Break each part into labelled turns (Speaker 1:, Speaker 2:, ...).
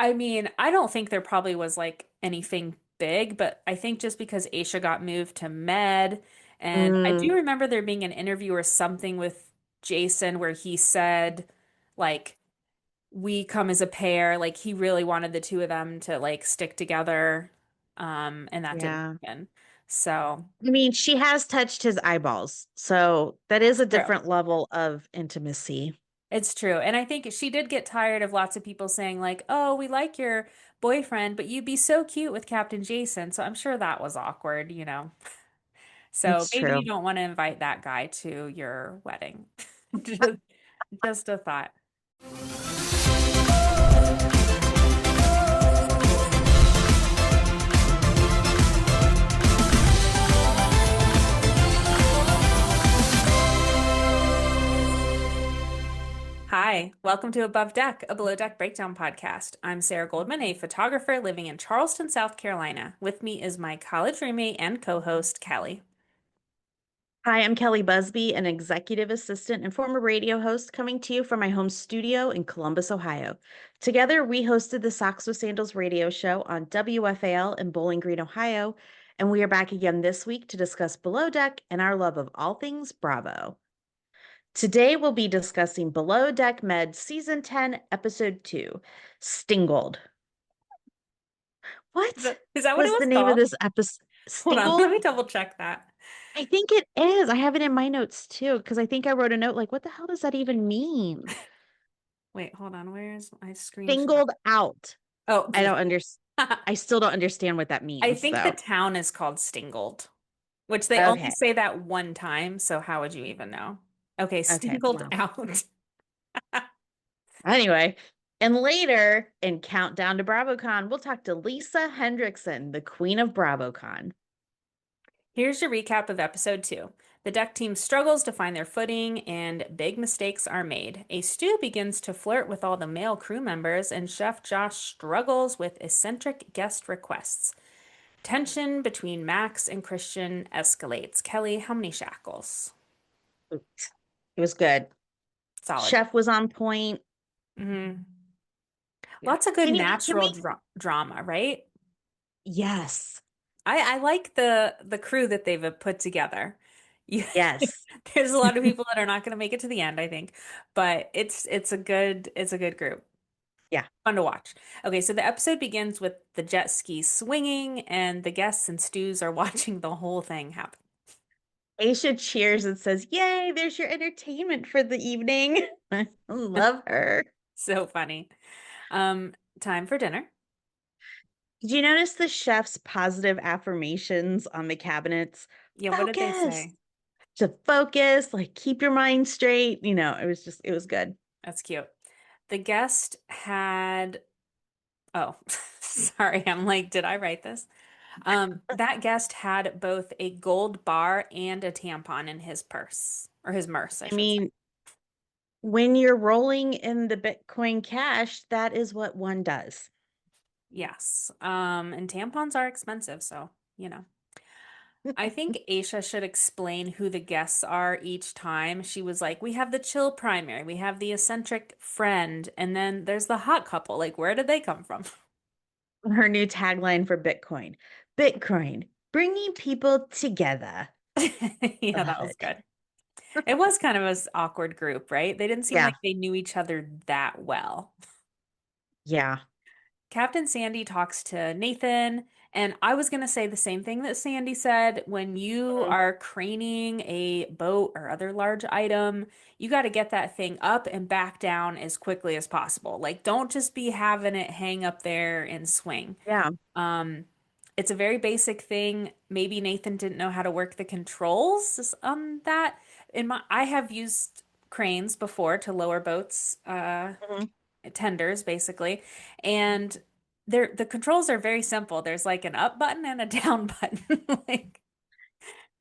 Speaker 1: I mean, I don't think there probably was like anything big, but I think just because Aisha got moved to med, and I
Speaker 2: Mm,
Speaker 1: do remember there being an interview or something with Jason where he said, like, we come as a pair. Like, he really wanted the two of them to like stick together, and that didn't
Speaker 2: yeah.
Speaker 1: happen. So,
Speaker 2: I mean, she has touched his eyeballs, so that is a
Speaker 1: true.
Speaker 2: different level of intimacy.
Speaker 1: It's true. And I think she did get tired of lots of people saying, like, oh, we like your boyfriend, but you'd be so cute with Captain Jason. So I'm sure that was awkward, you know. So
Speaker 2: It's
Speaker 1: maybe you
Speaker 2: true.
Speaker 1: don't want to invite that guy to your wedding. Just, just a thought. Hi, welcome to Above Deck, a below deck breakdown podcast. I'm Sarah Goldman, a photographer living in Charleston, South Carolina. With me is my college roommate and co-host, Kelli.
Speaker 2: Hi, I'm Kelli Busby, an executive assistant and former radio host coming to you from my home studio in Columbus, Ohio. Together, we hosted the Socks with Sandals radio show on WFAL in Bowling Green, Ohio, and we are back again this week to discuss Below Deck and our love of all things Bravo. Today, we'll be discussing Below Deck Med Season 10, Episode 2, Stingled. What
Speaker 1: Is that what it
Speaker 2: was the
Speaker 1: was
Speaker 2: name of
Speaker 1: called?
Speaker 2: this episode?
Speaker 1: Hold on, let
Speaker 2: Stingled?
Speaker 1: me double check that.
Speaker 2: I think it is. I have it in my notes too, because I think I wrote a note like, what the hell does that even mean?
Speaker 1: Wait, hold on. Where's my screenshot?
Speaker 2: Singled out.
Speaker 1: Oh,
Speaker 2: I don't understand. I still don't understand what that
Speaker 1: I
Speaker 2: means,
Speaker 1: think the
Speaker 2: though.
Speaker 1: town is called Stingled, which they only
Speaker 2: Okay.
Speaker 1: say that one time. So how would you even know? Okay,
Speaker 2: Okay.
Speaker 1: Stingled
Speaker 2: Well,
Speaker 1: out.
Speaker 2: anyway. And later in Countdown to BravoCon, we'll talk to Lisa Hendrickson, the queen of BravoCon.
Speaker 1: Here's your recap of episode 2. The deck team struggles to find their footing, and big mistakes are made. A stew begins to flirt with all the male crew members, and Chef Josh struggles with eccentric guest requests. Tension between Max and Christian escalates. Kelli, how many shackles?
Speaker 2: Oops. It was good.
Speaker 1: Solid.
Speaker 2: Chef was on point.
Speaker 1: Hmm.
Speaker 2: Yeah.
Speaker 1: Lots of good
Speaker 2: Can
Speaker 1: natural
Speaker 2: we?
Speaker 1: drama, right?
Speaker 2: Yes.
Speaker 1: I like the crew that they've put together. You,
Speaker 2: Yes.
Speaker 1: there's a lot of people that are not going to make it to the end, I think, but it's a good group.
Speaker 2: Yeah.
Speaker 1: Fun to watch. Okay, so the episode begins with the jet ski swinging, and the guests and stews are watching the whole thing happen.
Speaker 2: Aisha cheers and says, yay, there's your entertainment for the evening. I love her.
Speaker 1: So funny. Time for dinner.
Speaker 2: Did you notice the chef's positive affirmations on the cabinets?
Speaker 1: Yeah, what did they
Speaker 2: Focus,
Speaker 1: say?
Speaker 2: to focus, like keep your mind straight. It was good.
Speaker 1: That's cute. The guest had, oh, sorry, I'm like, did I write this? That guest had both a gold bar and a tampon in his purse, or his merce, I
Speaker 2: I
Speaker 1: should say.
Speaker 2: mean, when you're rolling in the Bitcoin cash, that is what one does.
Speaker 1: Yes. And tampons are expensive, so, you know. I think Aisha should explain who the guests are each time. She was like, we have the chill primary, we have the eccentric friend, and then there's the hot couple. Like, where did they come from?
Speaker 2: Her new tagline for Bitcoin. Bitcoin, bringing people together.
Speaker 1: Yeah,
Speaker 2: Love
Speaker 1: that was
Speaker 2: it.
Speaker 1: good. It was kind of an awkward group, right? They didn't seem
Speaker 2: Yeah.
Speaker 1: like they knew each other that well.
Speaker 2: Yeah.
Speaker 1: Captain Sandy talks to Nathan, and I was going to say the same thing that Sandy said. When you
Speaker 2: Mhm.
Speaker 1: are craning a boat or other large item, you got to get that thing up and back down as quickly as possible. Like, don't just be having it hang up there and swing.
Speaker 2: Yeah.
Speaker 1: Um, it's a very basic thing. Maybe Nathan didn't know how to work the controls on that. I have used cranes before to lower boats,
Speaker 2: Mhm.
Speaker 1: tenders basically, and the controls are very simple. There's like an up button and a down button. Like,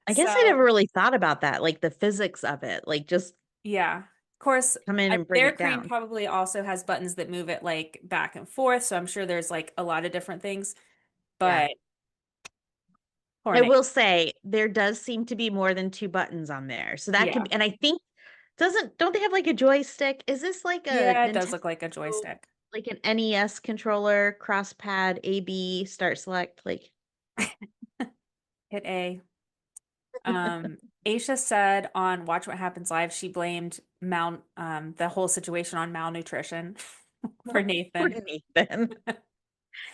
Speaker 2: I guess I never
Speaker 1: so
Speaker 2: really thought about that, like the physics of it, like just
Speaker 1: yeah. Of course,
Speaker 2: come in and bring
Speaker 1: their
Speaker 2: it
Speaker 1: crane
Speaker 2: down.
Speaker 1: probably also has buttons that move it like back and forth, so I'm sure there's like a lot of different things,
Speaker 2: Yeah.
Speaker 1: but poor
Speaker 2: I
Speaker 1: Nate.
Speaker 2: will say there does seem to be more than two buttons on there. So that could
Speaker 1: Yeah.
Speaker 2: be, and I think don't they have like a joystick? Is this like a
Speaker 1: Yeah, it does
Speaker 2: Nintendo?
Speaker 1: look like a joystick.
Speaker 2: like an NES controller, cross pad, AB, start select, like
Speaker 1: Hit A. Aesha said on Watch What Happens Live, she blamed the whole situation on malnutrition for
Speaker 2: poor
Speaker 1: Nathan.
Speaker 2: Nathan.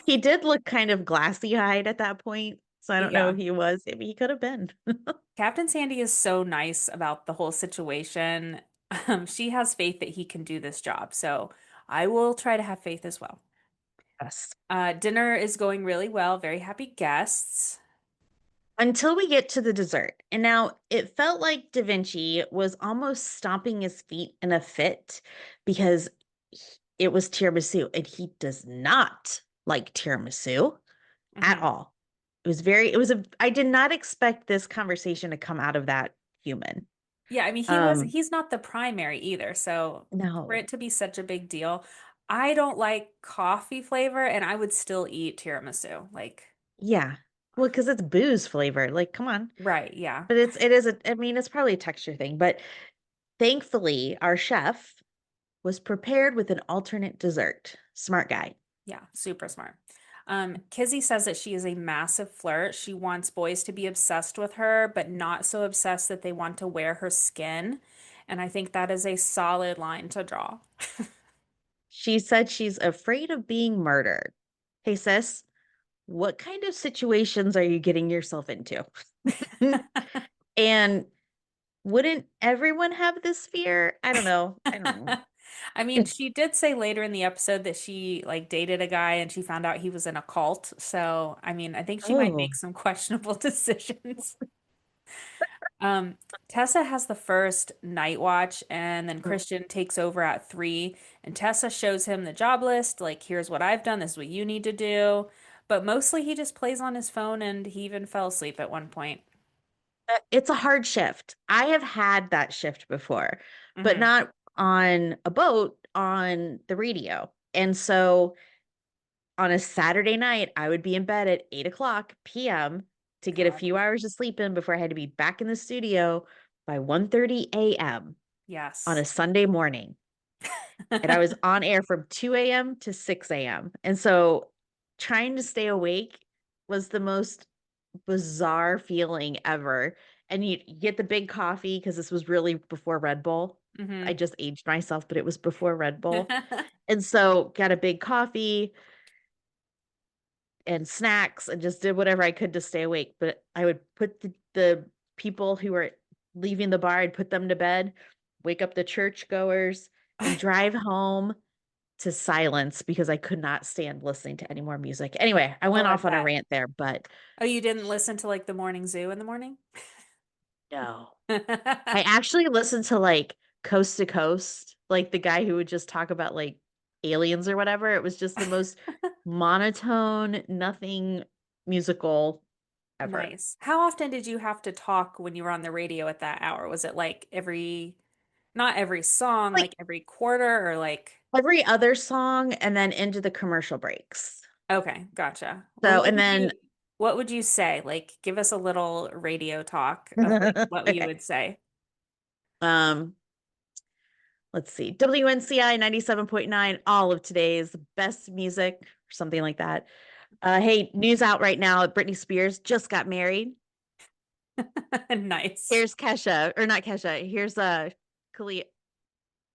Speaker 2: He did look kind of glassy-eyed at that point, so I don't know if
Speaker 1: Yeah.
Speaker 2: he was. I mean, he could have been.
Speaker 1: Captain Sandy is so nice about the whole situation. She has faith that he can do this job. So I will try to have faith as well.
Speaker 2: Yes.
Speaker 1: Dinner is going really well. Very happy guests.
Speaker 2: Until we get to the dessert. And now it felt like Da Vinci was almost stomping his feet in a fit because it was tiramisu and he does not like tiramisu at
Speaker 1: Hmm.
Speaker 2: all. I did not expect this conversation to come out of that human.
Speaker 1: Yeah, I mean
Speaker 2: Um,
Speaker 1: he's not the primary either. So for
Speaker 2: no.
Speaker 1: it to be such a big deal, I don't like coffee flavor and I would still eat tiramisu. Like,
Speaker 2: Yeah. Well, because it's booze flavored. Like, come on.
Speaker 1: right, yeah.
Speaker 2: But I mean, it's probably a texture thing, but thankfully our chef was prepared with an alternate dessert. Smart guy.
Speaker 1: Yeah, super smart. Kizzy says that she is a massive flirt. She wants boys to be obsessed with her, but not so obsessed that they want to wear her skin. And I think that is a solid line to draw.
Speaker 2: She said she's afraid of being murdered. Hey, sis, what kind of situations are you getting yourself into? And wouldn't everyone have this fear? I don't know. I don't know.
Speaker 1: I mean, she did say later in the episode that she like dated a guy and she found out he was in a cult. So, I mean, I think she might make
Speaker 2: Oh,
Speaker 1: some questionable decisions. Um, Tessa has the first night watch, and then Christian takes over at 3, and Tessa shows him the job list, like, here's what I've done, this is what you need to do. But mostly he just plays on his phone, and he even fell asleep at one point.
Speaker 2: it's a hard shift. I have had that shift before, but
Speaker 1: Hmm.
Speaker 2: not on a boat, on the radio. And so on a Saturday night, I would be in bed at 8 o'clock p.m. to get a
Speaker 1: God.
Speaker 2: few hours of sleep in before I had to be back in the studio by 1:30 a.m. on a
Speaker 1: Yes.
Speaker 2: Sunday morning. And I was on air from 2 a.m. to 6 a.m. And so trying to stay awake was the most bizarre feeling ever. And you get the big coffee because this was really before Red Bull. I
Speaker 1: Hmm.
Speaker 2: just aged myself, but it was before Red Bull. And so got a big coffee and snacks and just did whatever I could to stay awake. But I would put the people who were leaving the bar, I'd put them to bed, wake up the churchgoers, and drive home to silence because I could not stand listening to any more music. Anyway, I
Speaker 1: Oh,
Speaker 2: went
Speaker 1: I
Speaker 2: off on a
Speaker 1: bet.
Speaker 2: rant there, but
Speaker 1: Oh, you didn't listen to like the morning zoo in the morning?
Speaker 2: no. I actually listened to like Coast to Coast, like the guy who would just talk about like aliens or whatever. It was just the most monotone, nothing musical ever.
Speaker 1: Nice. How often did you have to talk when you were on the radio at that hour? Was it like not every song,
Speaker 2: Like
Speaker 1: like every quarter or like,
Speaker 2: every other song and then into the commercial breaks.
Speaker 1: okay, gotcha. Well,
Speaker 2: So, and then,
Speaker 1: what would you say? Like, give us a little radio talk of like what you
Speaker 2: okay.
Speaker 1: would say.
Speaker 2: Um, let's see. WNCI 97.9, all of today's best music, or something like that. Hey, news out right now. Britney Spears just got married.
Speaker 1: Nice.
Speaker 2: Here's Kesha, or not Kesha. Here's Khale-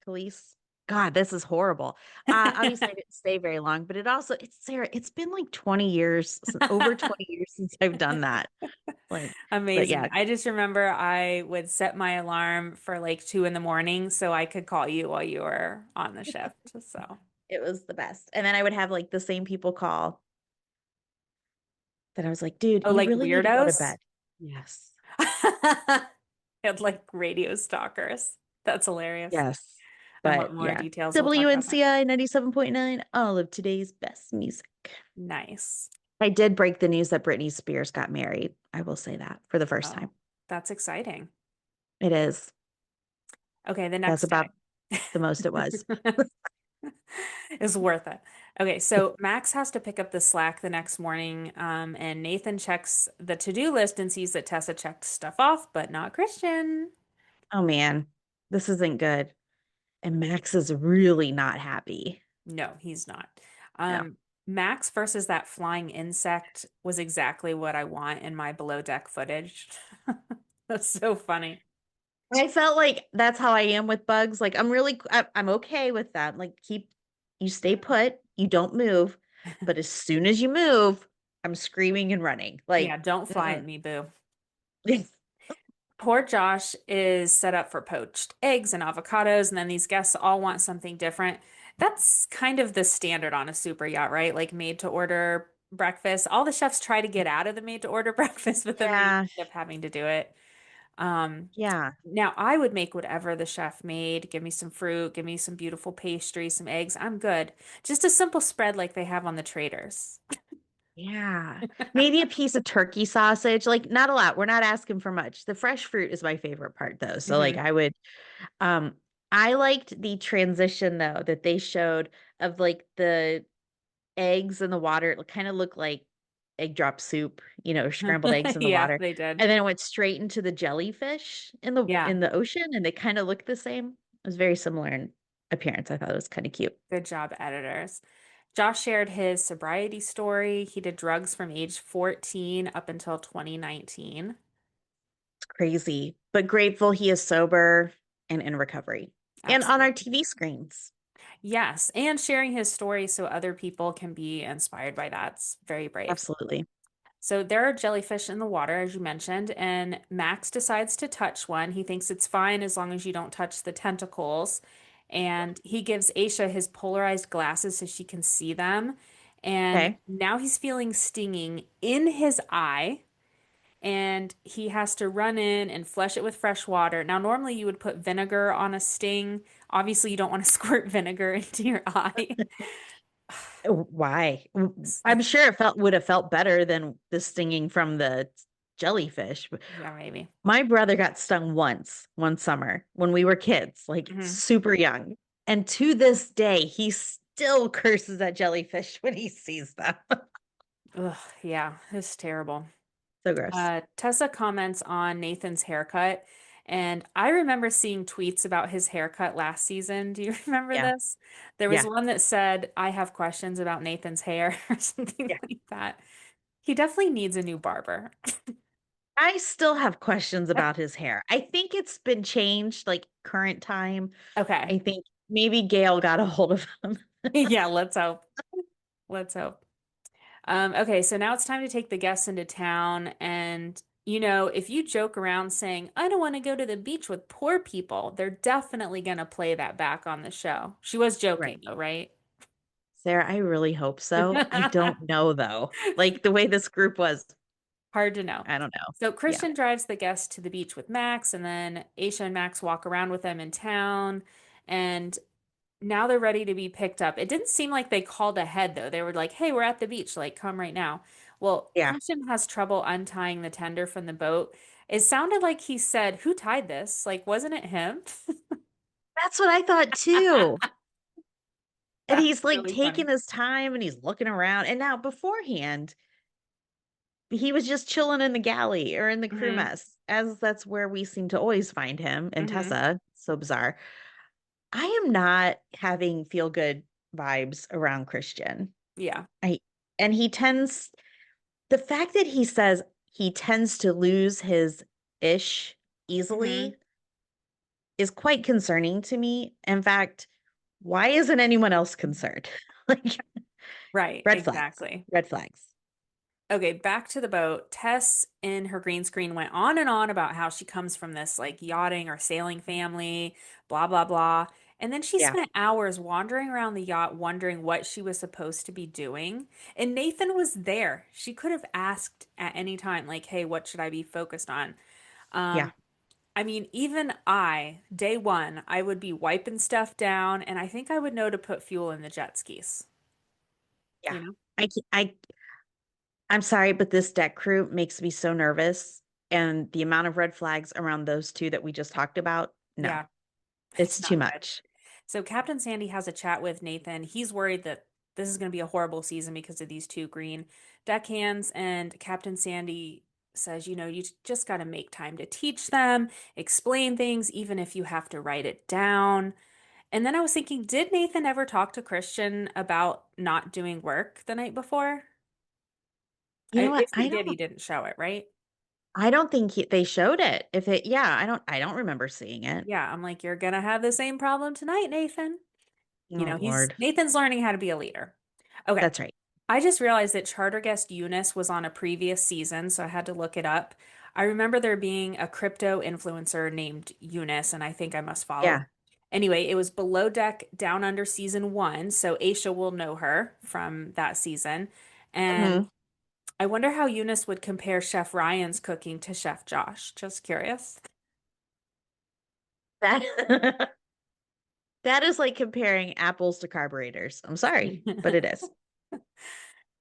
Speaker 2: Khalees. God, this is horrible. Obviously, I didn't stay very long, but it's Sarah. It's been like 20 years, over 20 years since I've done that. Like, but
Speaker 1: Amazing.
Speaker 2: yeah,
Speaker 1: I just remember I would set my alarm for like 2 in the morning so I could call you while you were on the shift. So,
Speaker 2: it was the best. And then I would have like the same people call that I was like, dude,
Speaker 1: oh,
Speaker 2: you
Speaker 1: like
Speaker 2: really need to go to
Speaker 1: weirdos?
Speaker 2: bed. Yes.
Speaker 1: And like radio stalkers. That's hilarious.
Speaker 2: Yes.
Speaker 1: I want
Speaker 2: But
Speaker 1: more
Speaker 2: yeah,
Speaker 1: details. We'll talk about that.
Speaker 2: WNCI 97.9, all of today's best music.
Speaker 1: Nice.
Speaker 2: I did break the news that Britney Spears got married. I will say that for the first time.
Speaker 1: Oh, that's exciting.
Speaker 2: It is.
Speaker 1: Okay, the
Speaker 2: That's
Speaker 1: next
Speaker 2: about
Speaker 1: day.
Speaker 2: the most it was.
Speaker 1: Is worth it. Okay, so Max has to pick up the slack the next morning, and Nathan checks the to-do list and sees that Tessa checked stuff off, but not Christian.
Speaker 2: Oh man, this isn't good. And Max is really not happy.
Speaker 1: No, he's not.
Speaker 2: No.
Speaker 1: Max versus that flying insect was exactly what I want in my below deck footage. That's so funny.
Speaker 2: I felt like that's how I am with bugs. Like I'm okay with that. Like you stay put, you don't move, but as soon as you move, I'm screaming and running.
Speaker 1: Yeah,
Speaker 2: Like,
Speaker 1: don't fly at
Speaker 2: mm-mm.
Speaker 1: me, boo. Poor Josh is set up for poached eggs and avocados, and then these guests all want something different. That's kind of the standard on a super yacht, right? Like made to order breakfast. All the chefs try to get out of the made to order breakfast, but then they
Speaker 2: Yeah,
Speaker 1: end up having to do it. Um,
Speaker 2: yeah,
Speaker 1: Now I would make whatever the chef made. Give me some fruit, give me some beautiful pastry, some eggs. I'm good. Just a simple spread like they have on the traders.
Speaker 2: yeah. Maybe a piece of turkey sausage. Like not a lot. We're not asking for much. The fresh fruit is my favorite part though. So like
Speaker 1: Hmm.
Speaker 2: um I liked the transition though that they showed of like the eggs in the water. It kind of looked like egg drop soup, scrambled eggs in the
Speaker 1: Yeah,
Speaker 2: water.
Speaker 1: they did.
Speaker 2: And then it went straight into the jellyfish
Speaker 1: Yeah,
Speaker 2: in the ocean and they kind of looked the same. It was very similar in appearance. I thought it was kind of cute.
Speaker 1: good job, editors. Josh shared his sobriety story. He did drugs from age 14 up until 2019.
Speaker 2: It's crazy, but grateful he is sober and in recovery and on our
Speaker 1: Absolutely.
Speaker 2: TV screens.
Speaker 1: Yes, and sharing his story so other people can be inspired by that's very brave.
Speaker 2: Absolutely.
Speaker 1: So there are jellyfish in the water, as you mentioned, and Max decides to touch one. He thinks it's fine as long as you don't touch the tentacles. And he gives Aesha his polarized glasses so she can see them. And
Speaker 2: Okay.
Speaker 1: now he's feeling stinging in his eye. And he has to run in and flush it with fresh water. Now, normally you would put vinegar on a sting. Obviously, you don't want to squirt vinegar into your eye.
Speaker 2: Why? I'm sure it would have felt better than the stinging from the jellyfish.
Speaker 1: Yeah, maybe.
Speaker 2: My brother got stung once, one summer when we were kids, like
Speaker 1: Hmm.
Speaker 2: super young. And to this day, he still curses at jellyfish when he sees them.
Speaker 1: Ugh, yeah, it's terrible.
Speaker 2: So gross.
Speaker 1: Tessa comments on Nathan's haircut, and I remember seeing tweets about his haircut last season. Do you remember
Speaker 2: Yeah.
Speaker 1: this? There was
Speaker 2: Yeah.
Speaker 1: one that said, I have questions about Nathan's hair or something
Speaker 2: Yeah.
Speaker 1: like that. He definitely needs a new barber.
Speaker 2: I still have questions about his hair. I think it's been changed, like current time.
Speaker 1: Okay.
Speaker 2: I think maybe Gail got a hold of him.
Speaker 1: Yeah, let's hope. Let's hope. Okay, so now it's time to take the guests into town. And, if you joke around saying, I don't want to go to the beach with poor people, they're definitely going to play that back on the show. She was joking,
Speaker 2: Right.
Speaker 1: though, right?
Speaker 2: Sarah, I really hope so. I don't know though. Like the way this group was,
Speaker 1: Hard to know.
Speaker 2: I don't know.
Speaker 1: So
Speaker 2: Yeah.
Speaker 1: Christian drives the guests to the beach with Max, and then Aisha and Max walk around with them in town. And now they're ready to be picked up. It didn't seem like they called ahead though. They were like, "Hey, we're at the beach, like come right now." Well,
Speaker 2: Yeah.
Speaker 1: Christian has trouble untying the tender from the boat. It sounded like he said, "Who tied this?" Like, wasn't it him?
Speaker 2: That's what I thought too. And
Speaker 1: That's
Speaker 2: he's like
Speaker 1: really
Speaker 2: taking
Speaker 1: funny.
Speaker 2: his time and he's looking around. And now beforehand, he was just chilling in the galley or in the crew
Speaker 1: Hmm.
Speaker 2: mess, as that's where we seem to always find him and
Speaker 1: Hmm.
Speaker 2: Tessa. So bizarre. I am not having feel good vibes around Christian.
Speaker 1: Yeah.
Speaker 2: I and he tends the fact that he says he tends to lose his ish
Speaker 1: Hmm.
Speaker 2: easily is quite concerning to me. In fact, why isn't anyone else concerned? Like
Speaker 1: Right,
Speaker 2: red flags,
Speaker 1: exactly.
Speaker 2: red flags.
Speaker 1: Okay, back to the boat. Tess in her green screen went on and on about how she comes from this like yachting or sailing family, blah, blah, blah. And then she
Speaker 2: Yeah,
Speaker 1: spent hours wandering around the yacht wondering what she was supposed to be doing. And Nathan was there. She could have asked at any time, like, hey, what should I be focused on?
Speaker 2: yeah,
Speaker 1: Um, I mean, even I, day one, I would be wiping stuff down, and I think I would know to put fuel in the jet skis,
Speaker 2: yeah.
Speaker 1: you know?
Speaker 2: I'm sorry, but this deck crew makes me so nervous. And the amount of red flags around those two that we just talked about, no,
Speaker 1: Yeah, it's
Speaker 2: it's too
Speaker 1: not good.
Speaker 2: much.
Speaker 1: So Captain Sandy has a chat with Nathan. He's worried that this is going to be a horrible season because of these two green deckhands. And Captain Sandy says, you just got to make time to teach them, explain things, even if you have to write it down. And then I was thinking, did Nathan ever talk to Christian about not doing work the night before?
Speaker 2: You know what?
Speaker 1: If he did, he didn't show it, right?
Speaker 2: I don't think they showed it. If it, yeah, I don't remember seeing it.
Speaker 1: Yeah, I'm like, you're gonna have the same problem tonight, Nathan.
Speaker 2: Oh,
Speaker 1: He's
Speaker 2: Lord.
Speaker 1: Nathan's learning how to be a leader. Okay.
Speaker 2: That's right.
Speaker 1: I just realized that charter guest Eunice was on a previous season, so I had to look it up. I remember there being a crypto influencer named Eunice, and I think I must follow.
Speaker 2: Yeah.
Speaker 1: Anyway, it was Below Deck Down Under season one, so Aesha will know her from that season. And
Speaker 2: Hmm.
Speaker 1: I wonder how Eunice would compare Chef Ryan's cooking to Chef Josh. Just curious.
Speaker 2: That that is like comparing apples to carburetors. I'm sorry, but it is.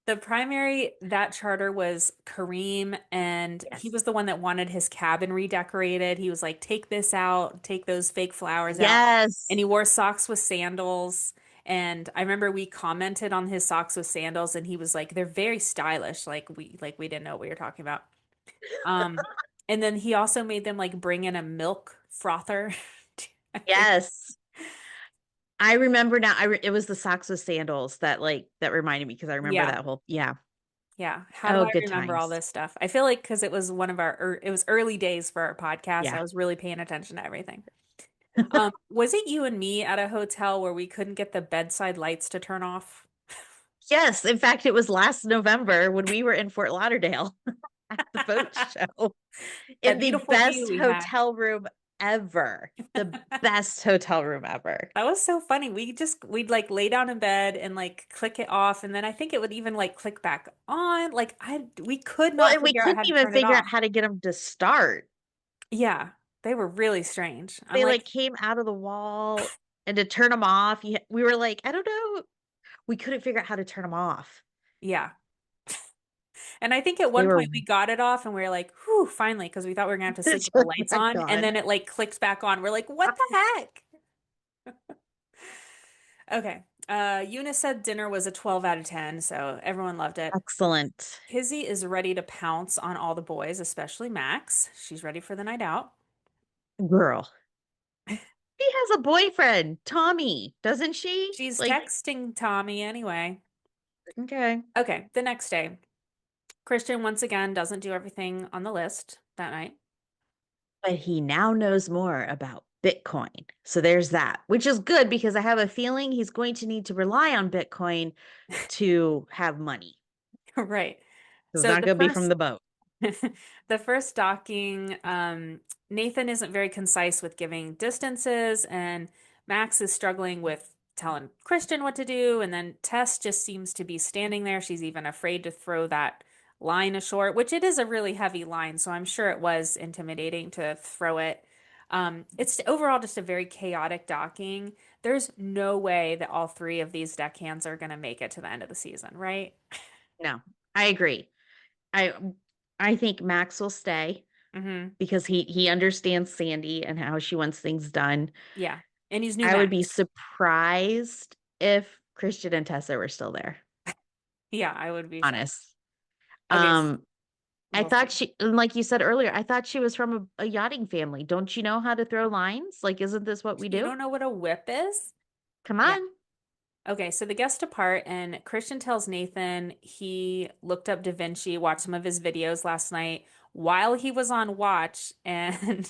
Speaker 1: The primary that charter was Kareem, and he
Speaker 2: Yes.
Speaker 1: was the one that wanted his cabin redecorated. He was like, take this out, take those fake flowers out. And
Speaker 2: Yes.
Speaker 1: he wore socks with sandals. And I remember we commented on his socks with sandals, and he was like, they're very stylish. Like we didn't know what we were talking about. Um, and then he also made them like bring in a milk frother. I think.
Speaker 2: Yes. I remember now. It was the socks with sandals that that reminded me because I remember
Speaker 1: Yeah.
Speaker 2: that whole, yeah.
Speaker 1: Yeah. How do
Speaker 2: Oh,
Speaker 1: I
Speaker 2: good
Speaker 1: remember all
Speaker 2: times.
Speaker 1: this stuff? I feel like because it was one of it was early days for our podcast. I
Speaker 2: Yeah.
Speaker 1: was really paying attention to everything. Was it you and me at a hotel where we couldn't get the bedside lights to turn off?
Speaker 2: Yes. In fact, it was last November when we were in Fort Lauderdale at the boat show in
Speaker 1: That
Speaker 2: the
Speaker 1: beautiful view
Speaker 2: best
Speaker 1: we had.
Speaker 2: hotel room ever. The best hotel room ever.
Speaker 1: That was so funny. We'd like lay down in bed and like click it off, and then I think it would even like click back on. We could
Speaker 2: Well,
Speaker 1: not
Speaker 2: and we
Speaker 1: figure out
Speaker 2: couldn't
Speaker 1: how to
Speaker 2: even
Speaker 1: turn it
Speaker 2: figure out
Speaker 1: off.
Speaker 2: how to get them to start.
Speaker 1: Yeah, they were really strange. I'm
Speaker 2: They
Speaker 1: like,
Speaker 2: came out of the wall, and to turn them off, we were like, I don't know. We couldn't figure out how to turn them off.
Speaker 1: yeah. And I think at
Speaker 2: They
Speaker 1: one
Speaker 2: were
Speaker 1: point we got it off and we were like, whew, finally, because we thought we were gonna have to sleep with the
Speaker 2: turned
Speaker 1: lights
Speaker 2: back
Speaker 1: on. And
Speaker 2: on.
Speaker 1: then it like clicked back on. We're like, what the heck? Okay. Eunice said dinner was a 12 out of 10, so everyone loved it.
Speaker 2: Excellent.
Speaker 1: Kizzy is ready to pounce on all the boys, especially Max. She's ready for the night out.
Speaker 2: Girl. She has a boyfriend, Tommy, doesn't she?
Speaker 1: She's texting Tommy anyway.
Speaker 2: Okay.
Speaker 1: Okay, the next day. Christian once again doesn't do everything on the list that night.
Speaker 2: But he now knows more about Bitcoin. So there's that, which is good because I have a feeling he's going to need to rely on Bitcoin to have money.
Speaker 1: Right.
Speaker 2: It's
Speaker 1: So
Speaker 2: not
Speaker 1: the
Speaker 2: going to be from
Speaker 1: first
Speaker 2: the boat.
Speaker 1: the first docking, Nathan isn't very concise with giving distances, and Max is struggling with telling Christian what to do, and then Tess just seems to be standing there. She's even afraid to throw that line ashore, which it is a really heavy line, so I'm sure it was intimidating to throw it. It's overall just a very chaotic docking. There's no way that all three of these deckhands are going to make it to the end of the season, right?
Speaker 2: No, I agree. I I think Max will stay
Speaker 1: Hmm.
Speaker 2: because he understands Sandy and how she wants things done.
Speaker 1: Yeah. And he's new
Speaker 2: I would be
Speaker 1: Max.
Speaker 2: surprised if Christian and Tessa were still there.
Speaker 1: Yeah, I would be shocked.
Speaker 2: Honest.
Speaker 1: Okay,
Speaker 2: Um, I
Speaker 1: we'll
Speaker 2: thought
Speaker 1: see.
Speaker 2: she, and like you said earlier, I thought she was from a yachting family. Don't you know how to throw lines? Like, isn't this what we
Speaker 1: You
Speaker 2: do?
Speaker 1: don't know what a whip is?
Speaker 2: Come
Speaker 1: Yeah.
Speaker 2: on.
Speaker 1: Okay, so the guests depart, and Christian tells Nathan he looked up Da Vinci, watched some of his videos last night while he was on watch, and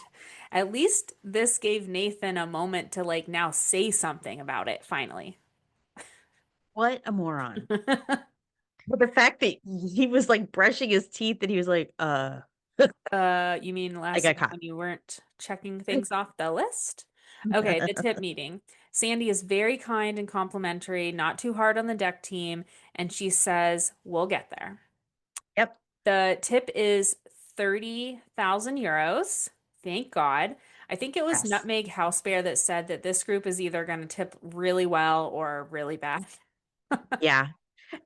Speaker 1: at least this gave Nathan a moment to like now say something about it finally.
Speaker 2: What a moron. But the fact that he was like brushing his teeth and he was like,
Speaker 1: You mean
Speaker 2: I
Speaker 1: last
Speaker 2: got
Speaker 1: night
Speaker 2: caught.
Speaker 1: when you weren't checking things off the list? Okay, the tip meeting. Sandy is very kind and complimentary, not too hard on the deck team, and she says, "We'll get there."
Speaker 2: Yep.
Speaker 1: The tip is 30,000 euros. Thank God. I think it was
Speaker 2: Yes.
Speaker 1: Nutmeg House Bear that said that this group is either going to tip really well or really bad.
Speaker 2: Yeah.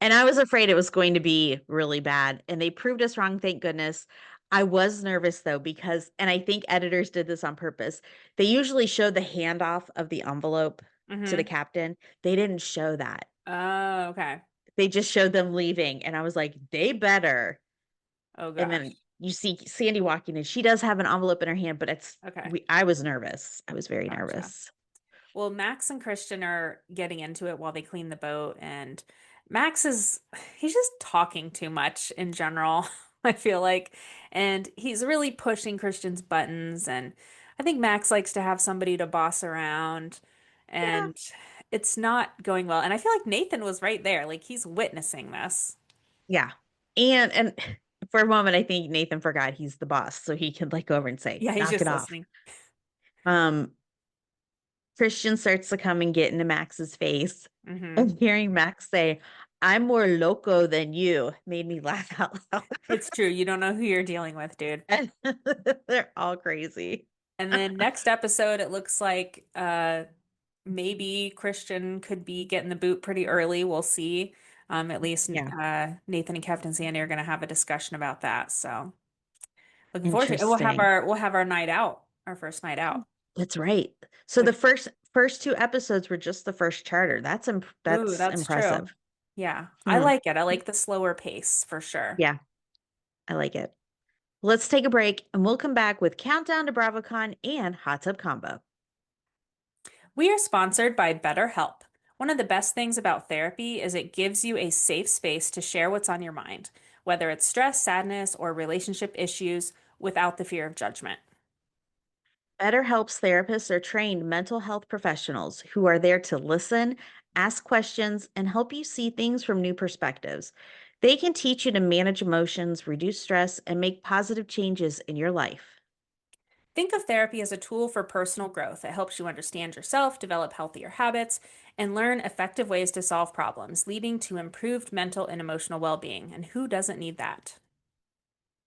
Speaker 2: And I was afraid it was going to be really bad. And they proved us wrong, thank goodness. I was nervous though, because, and I think editors did this on purpose. They usually show the handoff of the envelope to the
Speaker 1: Hmm.
Speaker 2: captain. They didn't show that.
Speaker 1: Oh, okay.
Speaker 2: They just showed them leaving. And I was like, they better.
Speaker 1: Oh
Speaker 2: And then
Speaker 1: gosh.
Speaker 2: you see Sandy walking in. She does have an envelope in her hand, but
Speaker 1: Okay.
Speaker 2: I was nervous. I was very
Speaker 1: Gotcha.
Speaker 2: nervous.
Speaker 1: Well, Max and Christian are getting into it while they clean the boat, and Max is he's just talking too much in general, I feel like. And he's really pushing Christian's buttons, and I think Max likes to have somebody to boss around,
Speaker 2: Yeah.
Speaker 1: and it's not going well. And I feel like Nathan was right there, like he's witnessing this.
Speaker 2: Yeah. And for a moment, I think Nathan forgot he's the boss, so he can like go over and say,
Speaker 1: Yeah, he's
Speaker 2: knock it
Speaker 1: just
Speaker 2: off.
Speaker 1: listening.
Speaker 2: Um, Christian starts to come and get into Max's face.
Speaker 1: Hmm.
Speaker 2: And hearing Max say, I'm more loco than you made me laugh out loud.
Speaker 1: It's true. You don't know who you're dealing with, dude.
Speaker 2: And they're all crazy.
Speaker 1: And then next episode, it looks like maybe Christian could be getting the boot pretty early. We'll see. At least
Speaker 2: Yeah,
Speaker 1: Nathan and Captain Sandy are going to have a discussion about that. So looking forward to it. And
Speaker 2: interesting.
Speaker 1: we'll have our night out, our first night out.
Speaker 2: That's right. So the
Speaker 1: Which,
Speaker 2: first two episodes were just the first charter.
Speaker 1: ooh,
Speaker 2: That's
Speaker 1: that's true.
Speaker 2: impressive.
Speaker 1: Yeah, I
Speaker 2: Hmm.
Speaker 1: like it. I like the slower pace for sure.
Speaker 2: Yeah, I like it. Let's take a break and we'll come back with Countdown to BravoCon and Hot Tub Combo.
Speaker 1: We are sponsored by BetterHelp. One of the best things about therapy is it gives you a safe space to share what's on your mind, whether it's stress, sadness, or relationship issues, without the fear of judgment.
Speaker 2: BetterHelp's therapists are trained mental health professionals who are there to listen, ask questions, and help you see things from new perspectives. They can teach you to manage emotions, reduce stress, and make positive changes in your life.
Speaker 1: Think of therapy as a tool for personal growth. It helps you understand yourself, develop healthier habits, and learn effective ways to solve problems, leading to improved mental and emotional well-being. And who doesn't need that?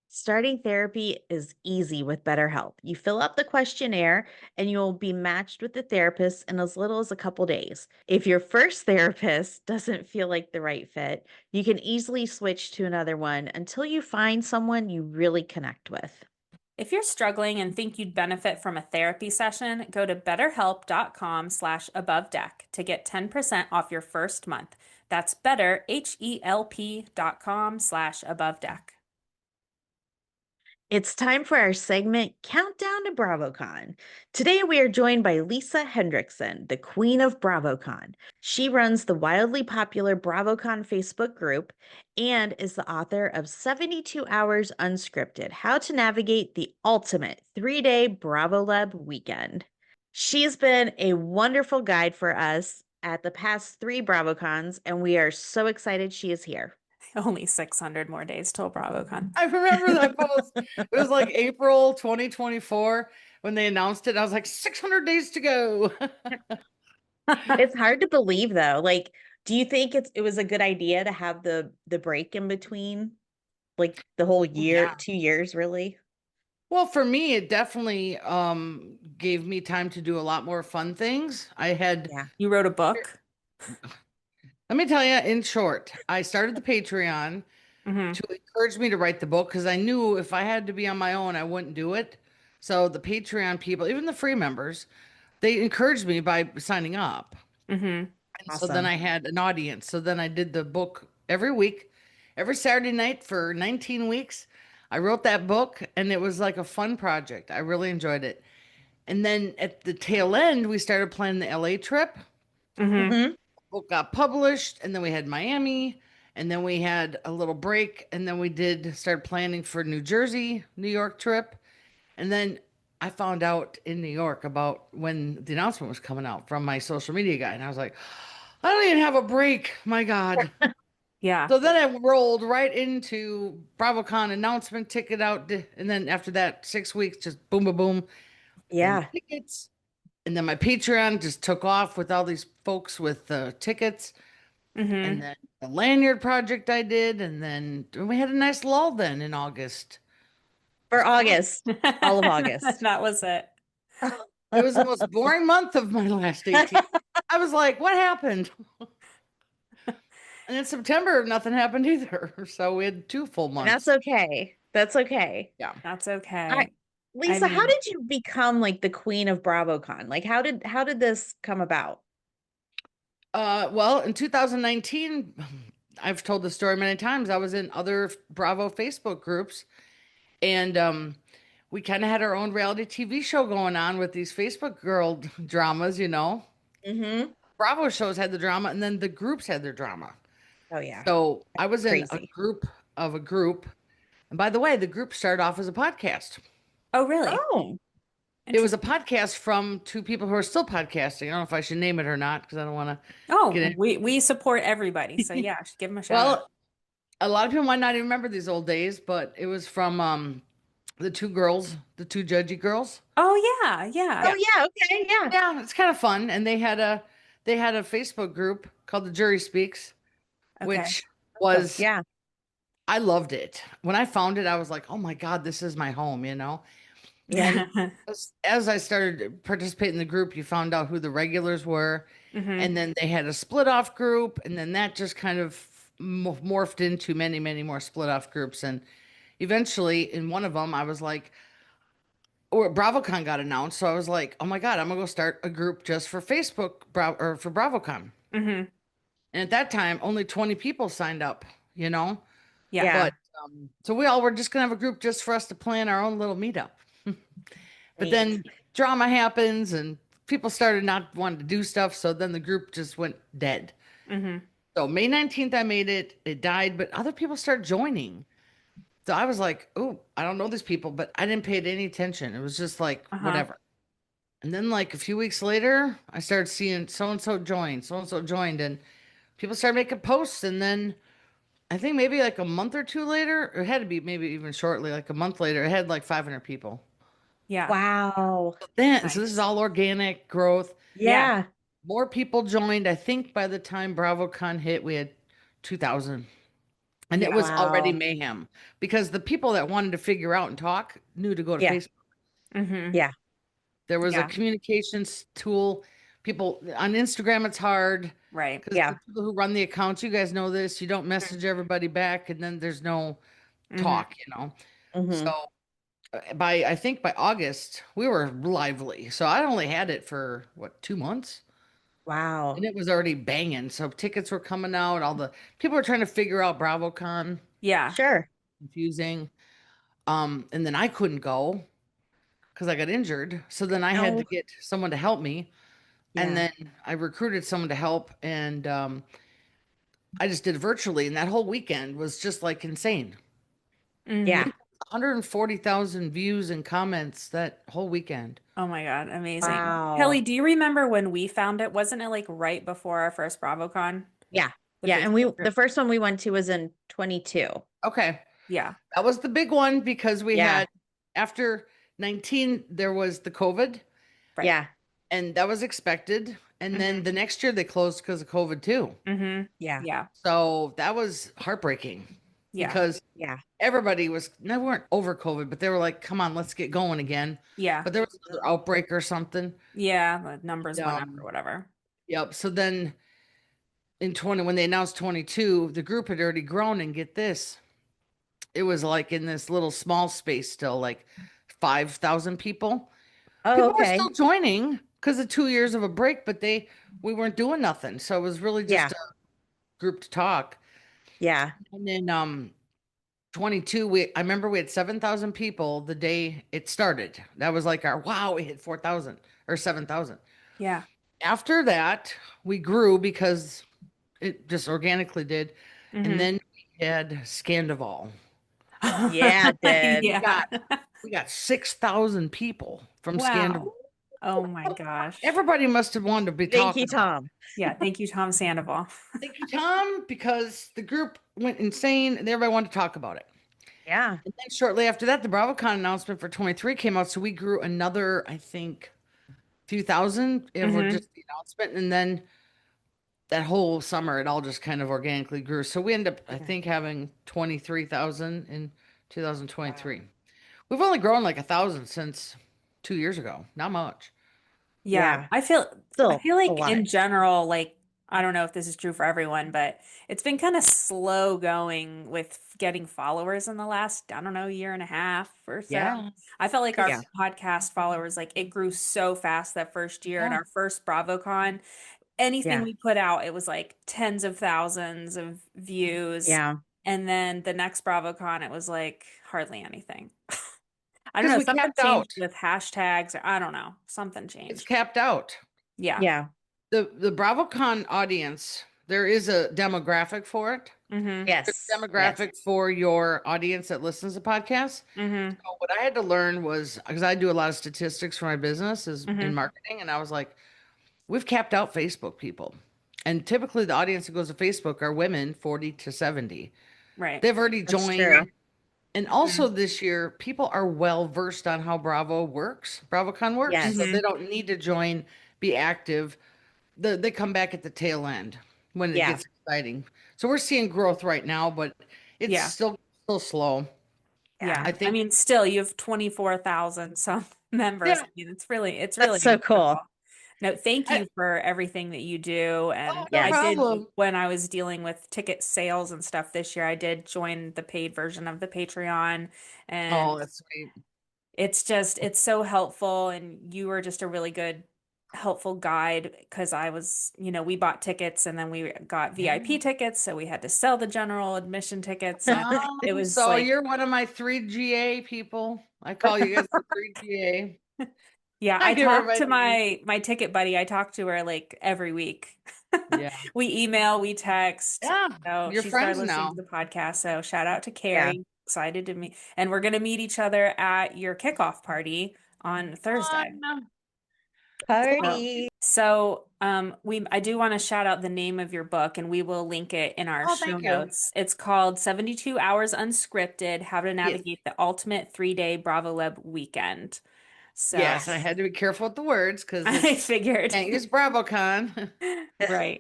Speaker 2: Starting therapy is easy with BetterHelp. You fill out the questionnaire and you'll be matched with the therapist in as little as a couple days. If your first therapist doesn't feel like the right fit, you can easily switch to another one until you find someone you really connect with.
Speaker 1: If you're struggling and think you'd benefit from a therapy session, go to betterhelp.com/above-deck to get 10% off your first month. That's betterhelp.com/above-deck.
Speaker 2: It's time for our segment Countdown to BravoCon. Today we are joined by Lisa Hendrickson, the queen of BravoCon. She runs the wildly popular BravoCon Facebook group and is the author of 72 Hours Unscripted: How to Navigate the Ultimate 3-Day Bravo Lab Weekend. She's been a wonderful guide for us at the past three BravoCons, and we are so excited she is here.
Speaker 1: Only 600 more days till BravoCon.
Speaker 3: I remember that post. It was like April 2024 when they announced it. I was like, 600 days to go.
Speaker 2: It's hard to believe though. Like, do you think it was a good idea to have the break in between, like the whole
Speaker 3: Oh,
Speaker 2: year,
Speaker 3: yeah.
Speaker 2: 2 years, really?
Speaker 3: Well, for me, it definitely gave me time to do a lot more fun things. I had,
Speaker 2: Yeah.
Speaker 1: You wrote a book?
Speaker 3: let me tell you in short, I started the Patreon
Speaker 1: Hmm.
Speaker 3: to encourage me to write the book because I knew if I had to be on my own, I wouldn't do it. So the Patreon people, even the free members, they encouraged me by signing up.
Speaker 1: Hmm.
Speaker 3: And so then
Speaker 2: Awesome.
Speaker 3: I had an audience. So then I did the book every week, every Saturday night for 19 weeks. I wrote that book and it was like a fun project. I really enjoyed it. And then at the tail end, we started planning the LA trip.
Speaker 1: Hmm.
Speaker 2: Hmm.
Speaker 3: Book got published, and then we had Miami, and then we had a little break, and then we did start planning for New Jersey, New York trip. And then I found out in New York about when the announcement was coming out from my social media guy, and I was like, I don't even have a break. My God.
Speaker 1: Yeah.
Speaker 3: So then I rolled right into BravoCon announcement ticket out. And then after that, 6 weeks, just boom, boom, boom. Then
Speaker 2: Yeah.
Speaker 3: tickets. And then my Patreon just took off with all these folks with tickets. And
Speaker 1: Hmm.
Speaker 3: then the lanyard project I did. And then we had a nice lull then in August. It was
Speaker 2: For
Speaker 3: quiet.
Speaker 2: August, all of August.
Speaker 1: That was it.
Speaker 3: It was the most boring month of my last 18. I was like, what happened? And in September, nothing happened either. So we had 2 full months.
Speaker 2: That's okay. That's okay.
Speaker 3: Yeah.
Speaker 1: That's
Speaker 2: All right.
Speaker 1: okay. I
Speaker 2: Lisa, how
Speaker 1: mean,
Speaker 2: did you become like the queen of BravoCon? Like how did this come about?
Speaker 3: Well, in 2019, I've told the story many times. I was in other Bravo Facebook groups, and we kind of had our own reality TV show going on with these Facebook girl dramas, you know.
Speaker 2: Mm-hmm.
Speaker 3: Bravo shows had the drama, and then the groups had their drama.
Speaker 2: Oh yeah.
Speaker 3: So I was in a
Speaker 2: Crazy.
Speaker 3: group of a group. And by the way, the group started off as a podcast.
Speaker 1: Oh, really?
Speaker 2: Oh,
Speaker 3: It was a
Speaker 1: Interesting.
Speaker 3: podcast from two people who are still podcasting. I don't know if I should name it or not because I don't want to get
Speaker 1: Oh,
Speaker 3: in.
Speaker 1: we support everybody. So yeah, I should give them a shout out.
Speaker 3: Well, a lot of people might not even remember these old days, but it was from the two girls, the two judgy girls.
Speaker 1: Oh yeah,
Speaker 2: oh
Speaker 1: yeah.
Speaker 2: yeah. Okay, yeah.
Speaker 3: Yeah, it's kind of fun. And they had a Facebook group called the Jury Speaks,
Speaker 1: Okay.
Speaker 3: which
Speaker 2: Oh
Speaker 3: was
Speaker 2: yeah.
Speaker 3: I loved it. When I found it, I was like, "Oh my God, this is my home."
Speaker 2: Yeah.
Speaker 3: And as I started to participate in the group, you found out who the regulars were,
Speaker 1: Hmm.
Speaker 3: and then they had a split off group, and then that just kind of morphed into many, many more split off groups. And eventually, in one of them, I was like, or BravoCon got announced, so I was like, "Oh my God, I'm gonna go start a group just for Facebook, or for BravoCon."
Speaker 1: Hmm.
Speaker 3: And at that time, only 20 people signed up.
Speaker 1: Yeah.
Speaker 2: Yeah.
Speaker 3: But so we all were just gonna have a group just for us to plan our own little meetup. But
Speaker 2: Neat.
Speaker 3: then drama happens and people started not wanting to do stuff. So then the group just went dead.
Speaker 1: Hmm.
Speaker 3: So May 19th, I made it. It died, but other people started joining. So I was like, oh, I don't know these people, but I didn't pay it any attention. It was just like,
Speaker 1: Uh-huh.
Speaker 3: whatever. And then, like a few weeks later, I started seeing so and so joined, and people started making posts. And then I think maybe like a month or two later, or it had to be maybe even shortly, like a month later, it had like 500 people.
Speaker 1: Yeah.
Speaker 2: Wow.
Speaker 3: So this is
Speaker 1: Nice.
Speaker 3: all organic growth.
Speaker 1: Yeah.
Speaker 2: Yeah.
Speaker 3: More people joined. I think by the time BravoCon hit, we had 2,000. And it
Speaker 1: Yeah.
Speaker 3: was already
Speaker 2: Wow.
Speaker 3: mayhem because the people that wanted to figure out and talk knew to go to
Speaker 2: Yeah.
Speaker 3: Facebook.
Speaker 1: Hmm.
Speaker 2: Yeah.
Speaker 3: There was a
Speaker 1: Yeah.
Speaker 3: communications tool. People on Instagram, it's hard
Speaker 1: Right.
Speaker 3: because the
Speaker 2: Yeah.
Speaker 3: people who run the accounts, you guys know this, you don't message everybody back and then there's no
Speaker 1: Hmm.
Speaker 3: talk. So
Speaker 2: Mm-hmm.
Speaker 3: I think by August, we were lively. So I only had it for what, 2 months? And
Speaker 2: Wow.
Speaker 3: it was already banging. So tickets were coming out. All the people were trying to figure out BravoCon,
Speaker 1: Yeah.
Speaker 2: Sure.
Speaker 3: confusing. And then I couldn't go because I got injured. So then I had to
Speaker 2: Oh,
Speaker 3: get someone to help me. And
Speaker 2: yeah.
Speaker 3: then I recruited someone to help. And I just did it virtually. And that whole weekend was just like insane.
Speaker 1: Hmm.
Speaker 2: Yeah.
Speaker 3: We had 140,000 views and comments that whole weekend.
Speaker 1: Oh my God, amazing.
Speaker 2: Wow.
Speaker 1: Kelly, do you remember when we found it? Wasn't it like right before our first BravoCon?
Speaker 2: Yeah.
Speaker 1: The
Speaker 2: Yeah. And
Speaker 1: Facebook
Speaker 2: the
Speaker 1: group?
Speaker 2: first one we went to was in 22.
Speaker 3: Okay.
Speaker 1: Yeah.
Speaker 3: That was the big one because we
Speaker 2: Yeah.
Speaker 3: had, after 19, there was the COVID.
Speaker 1: Right.
Speaker 2: Yeah.
Speaker 3: And that was expected. And then
Speaker 1: Hmm.
Speaker 3: the next year they closed because of COVID too.
Speaker 1: Hmm.
Speaker 2: Yeah.
Speaker 1: Yeah.
Speaker 3: So that was heartbreaking
Speaker 1: Yeah.
Speaker 3: because
Speaker 2: Yeah.
Speaker 3: everybody was, they weren't over COVID, but they were like, come on, let's get going again.
Speaker 1: Yeah.
Speaker 3: But there was another outbreak or something.
Speaker 1: Yeah. The numbers
Speaker 3: And,
Speaker 1: went up or whatever.
Speaker 3: yep. So then in 20, when they announced 22, the group had already grown. And get this, it was like in this little small space still, like 5,000 people.
Speaker 2: Oh,
Speaker 3: People were
Speaker 2: okay.
Speaker 3: still joining because of 2 years of a break, but we weren't doing nothing. So it was really
Speaker 2: Yeah.
Speaker 3: just a group to talk.
Speaker 2: Yeah.
Speaker 3: And then 22, I remember we had 7,000 people the day it started. That was like our wow, we hit 4,000 or 7,000.
Speaker 1: Yeah.
Speaker 3: After that, we grew because it just organically did. And
Speaker 1: Hmm.
Speaker 3: then we had Scandoval.
Speaker 2: Yeah, it did.
Speaker 3: We
Speaker 1: Yeah.
Speaker 3: got we got 6,000 people from
Speaker 1: Wow.
Speaker 3: Scandoval.
Speaker 1: Oh my gosh.
Speaker 3: Everybody must have wanted to be
Speaker 2: Thank you,
Speaker 3: talking about
Speaker 2: Tom.
Speaker 1: Yeah. Thank you, Tom Sandoval.
Speaker 3: Thank you, Tom, because the group went insane and everybody wanted to talk about it.
Speaker 2: Yeah.
Speaker 3: And then shortly after that, the BravoCon announcement for 23 came out. So we grew another, I think, few thousand over
Speaker 1: Hmm.
Speaker 3: just the announcement. And then that whole summer, it all just kind of organically grew. So we end up, I
Speaker 2: Yeah.
Speaker 3: think, having 23,000 in
Speaker 2: Wow.
Speaker 3: 2023. We've only grown like 1,000 since 2 years ago. Not much.
Speaker 1: Yeah.
Speaker 2: Yeah.
Speaker 1: I
Speaker 2: Still
Speaker 1: feel
Speaker 2: a
Speaker 1: like
Speaker 2: lot.
Speaker 1: in general, like, I don't know if this is true for everyone, but it's been kind of slow going with getting followers in the last, I don't know, year and a half or so.
Speaker 3: Yeah.
Speaker 1: I felt like our
Speaker 2: Yeah.
Speaker 3: Because,
Speaker 1: podcast followers, like, it grew so fast that first year. And
Speaker 3: yeah.
Speaker 1: our first BravoCon, anything
Speaker 2: Yeah.
Speaker 1: we put out, it was like tens of thousands of views.
Speaker 2: Yeah.
Speaker 1: And then the next BravoCon, it was like hardly anything. I don't
Speaker 3: Because
Speaker 1: know,
Speaker 3: we
Speaker 1: something
Speaker 3: capped
Speaker 1: changed
Speaker 3: out.
Speaker 1: with hashtags, or I don't know, something
Speaker 3: It's
Speaker 1: changed.
Speaker 3: capped out.
Speaker 1: Yeah.
Speaker 2: Yeah.
Speaker 3: The BravoCon audience, there is a demographic for it.
Speaker 1: Mm-hmm.
Speaker 3: There's a
Speaker 2: Yes. Yes.
Speaker 3: demographic for your audience that listens to podcasts.
Speaker 1: Mm-hmm.
Speaker 3: So what I had to learn was because I do a lot of statistics for my business is in
Speaker 1: Mm-hmm.
Speaker 3: marketing, and I was like, we've capped out Facebook people. And typically the audience that goes to Facebook are women 40 to 70.
Speaker 1: Right.
Speaker 3: They've already
Speaker 2: That's
Speaker 3: joined.
Speaker 2: true.
Speaker 3: And
Speaker 1: Mm-hmm.
Speaker 3: also this year, people are well versed on how BravoCon works. So
Speaker 2: Yes.
Speaker 1: Mm-hmm.
Speaker 3: they don't need to join, be active. They come back at the tail end when it
Speaker 2: Yeah.
Speaker 3: gets exciting. So we're seeing growth right now, but it's
Speaker 1: Yeah.
Speaker 3: still slow.
Speaker 1: Yeah.
Speaker 3: I
Speaker 1: I
Speaker 3: think,
Speaker 1: mean, still you have 24,000 some members.
Speaker 3: yeah,
Speaker 1: I mean, it's
Speaker 2: That's
Speaker 1: really
Speaker 2: so cool.
Speaker 1: incredible. No, thank
Speaker 3: I,
Speaker 1: you for everything that you do.
Speaker 3: oh,
Speaker 1: And
Speaker 3: no
Speaker 1: I
Speaker 2: Yes.
Speaker 1: did,
Speaker 3: problem.
Speaker 1: when I was dealing with ticket sales and stuff this year, I did join the paid version of the Patreon.
Speaker 3: Oh,
Speaker 1: And
Speaker 3: that's sweet.
Speaker 1: it's so helpful. And you were just a really good, helpful guide because we bought tickets and then we got
Speaker 3: Yeah.
Speaker 1: VIP tickets. So we had to sell the general admission tickets. And it was
Speaker 3: So
Speaker 1: like,
Speaker 3: you're one of my 3GA people. I call you guys the 3GA.
Speaker 1: yeah,
Speaker 3: I
Speaker 1: I
Speaker 3: give
Speaker 1: talked to
Speaker 3: everybody names.
Speaker 1: my ticket buddy. I talk to her like every week.
Speaker 3: Yeah.
Speaker 1: We email, we text.
Speaker 3: Yeah.
Speaker 1: So
Speaker 3: You're
Speaker 1: she started
Speaker 3: friends
Speaker 1: listening to
Speaker 3: now.
Speaker 1: the podcast. So shout out to
Speaker 2: Yeah.
Speaker 1: Carrie. Excited to meet. And we're gonna meet each other at your kickoff party on Thursday.
Speaker 3: Fun.
Speaker 1: So,
Speaker 2: Party.
Speaker 1: I do want to shout out the name of your book, and we will link it in our
Speaker 3: Oh,
Speaker 1: show
Speaker 3: thank you.
Speaker 1: notes. It's called 72 Hours Unscripted: How to
Speaker 3: Yes.
Speaker 1: Navigate the Ultimate 3-Day Bravo Lab Weekend. So
Speaker 3: Yes, I had to be careful with the words because
Speaker 1: I
Speaker 3: it's
Speaker 1: figured.
Speaker 3: can't use BravoCon.
Speaker 1: Right.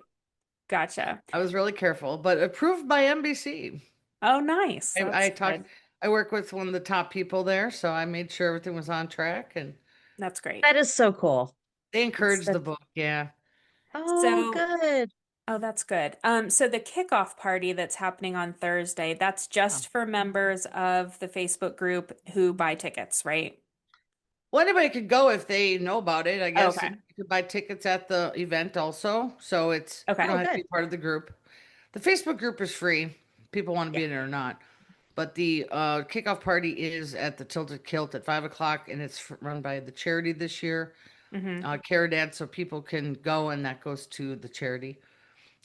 Speaker 1: Gotcha.
Speaker 3: I was really careful, but approved by NBC.
Speaker 1: Oh, nice. That's
Speaker 3: I
Speaker 1: good.
Speaker 3: talked. I work with one of the top people there, so I made sure everything was on track, and
Speaker 1: That's great.
Speaker 2: That is so cool.
Speaker 3: they
Speaker 1: That's,
Speaker 3: encouraged the book. Yeah.
Speaker 2: Oh,
Speaker 1: so,
Speaker 2: good.
Speaker 1: oh, that's good. So the kickoff party that's happening on Thursday, that's
Speaker 3: Oh.
Speaker 1: just for members of the Facebook group who buy tickets, right?
Speaker 3: Well, anybody could go if they know about it, I guess.
Speaker 1: Okay.
Speaker 3: And you could buy tickets at the event also. So you
Speaker 1: Okay.
Speaker 3: don't
Speaker 2: Oh,
Speaker 3: have to be
Speaker 2: good.
Speaker 3: part of the group. The Facebook group is free. People want to
Speaker 2: Yeah.
Speaker 3: be in it or not. But the kickoff party is at the Tilted Kilt at 5 o'clock, and it's run by the charity this year,
Speaker 1: Mm-hmm.
Speaker 3: Hurrdat, so people can go, and that goes to the charity.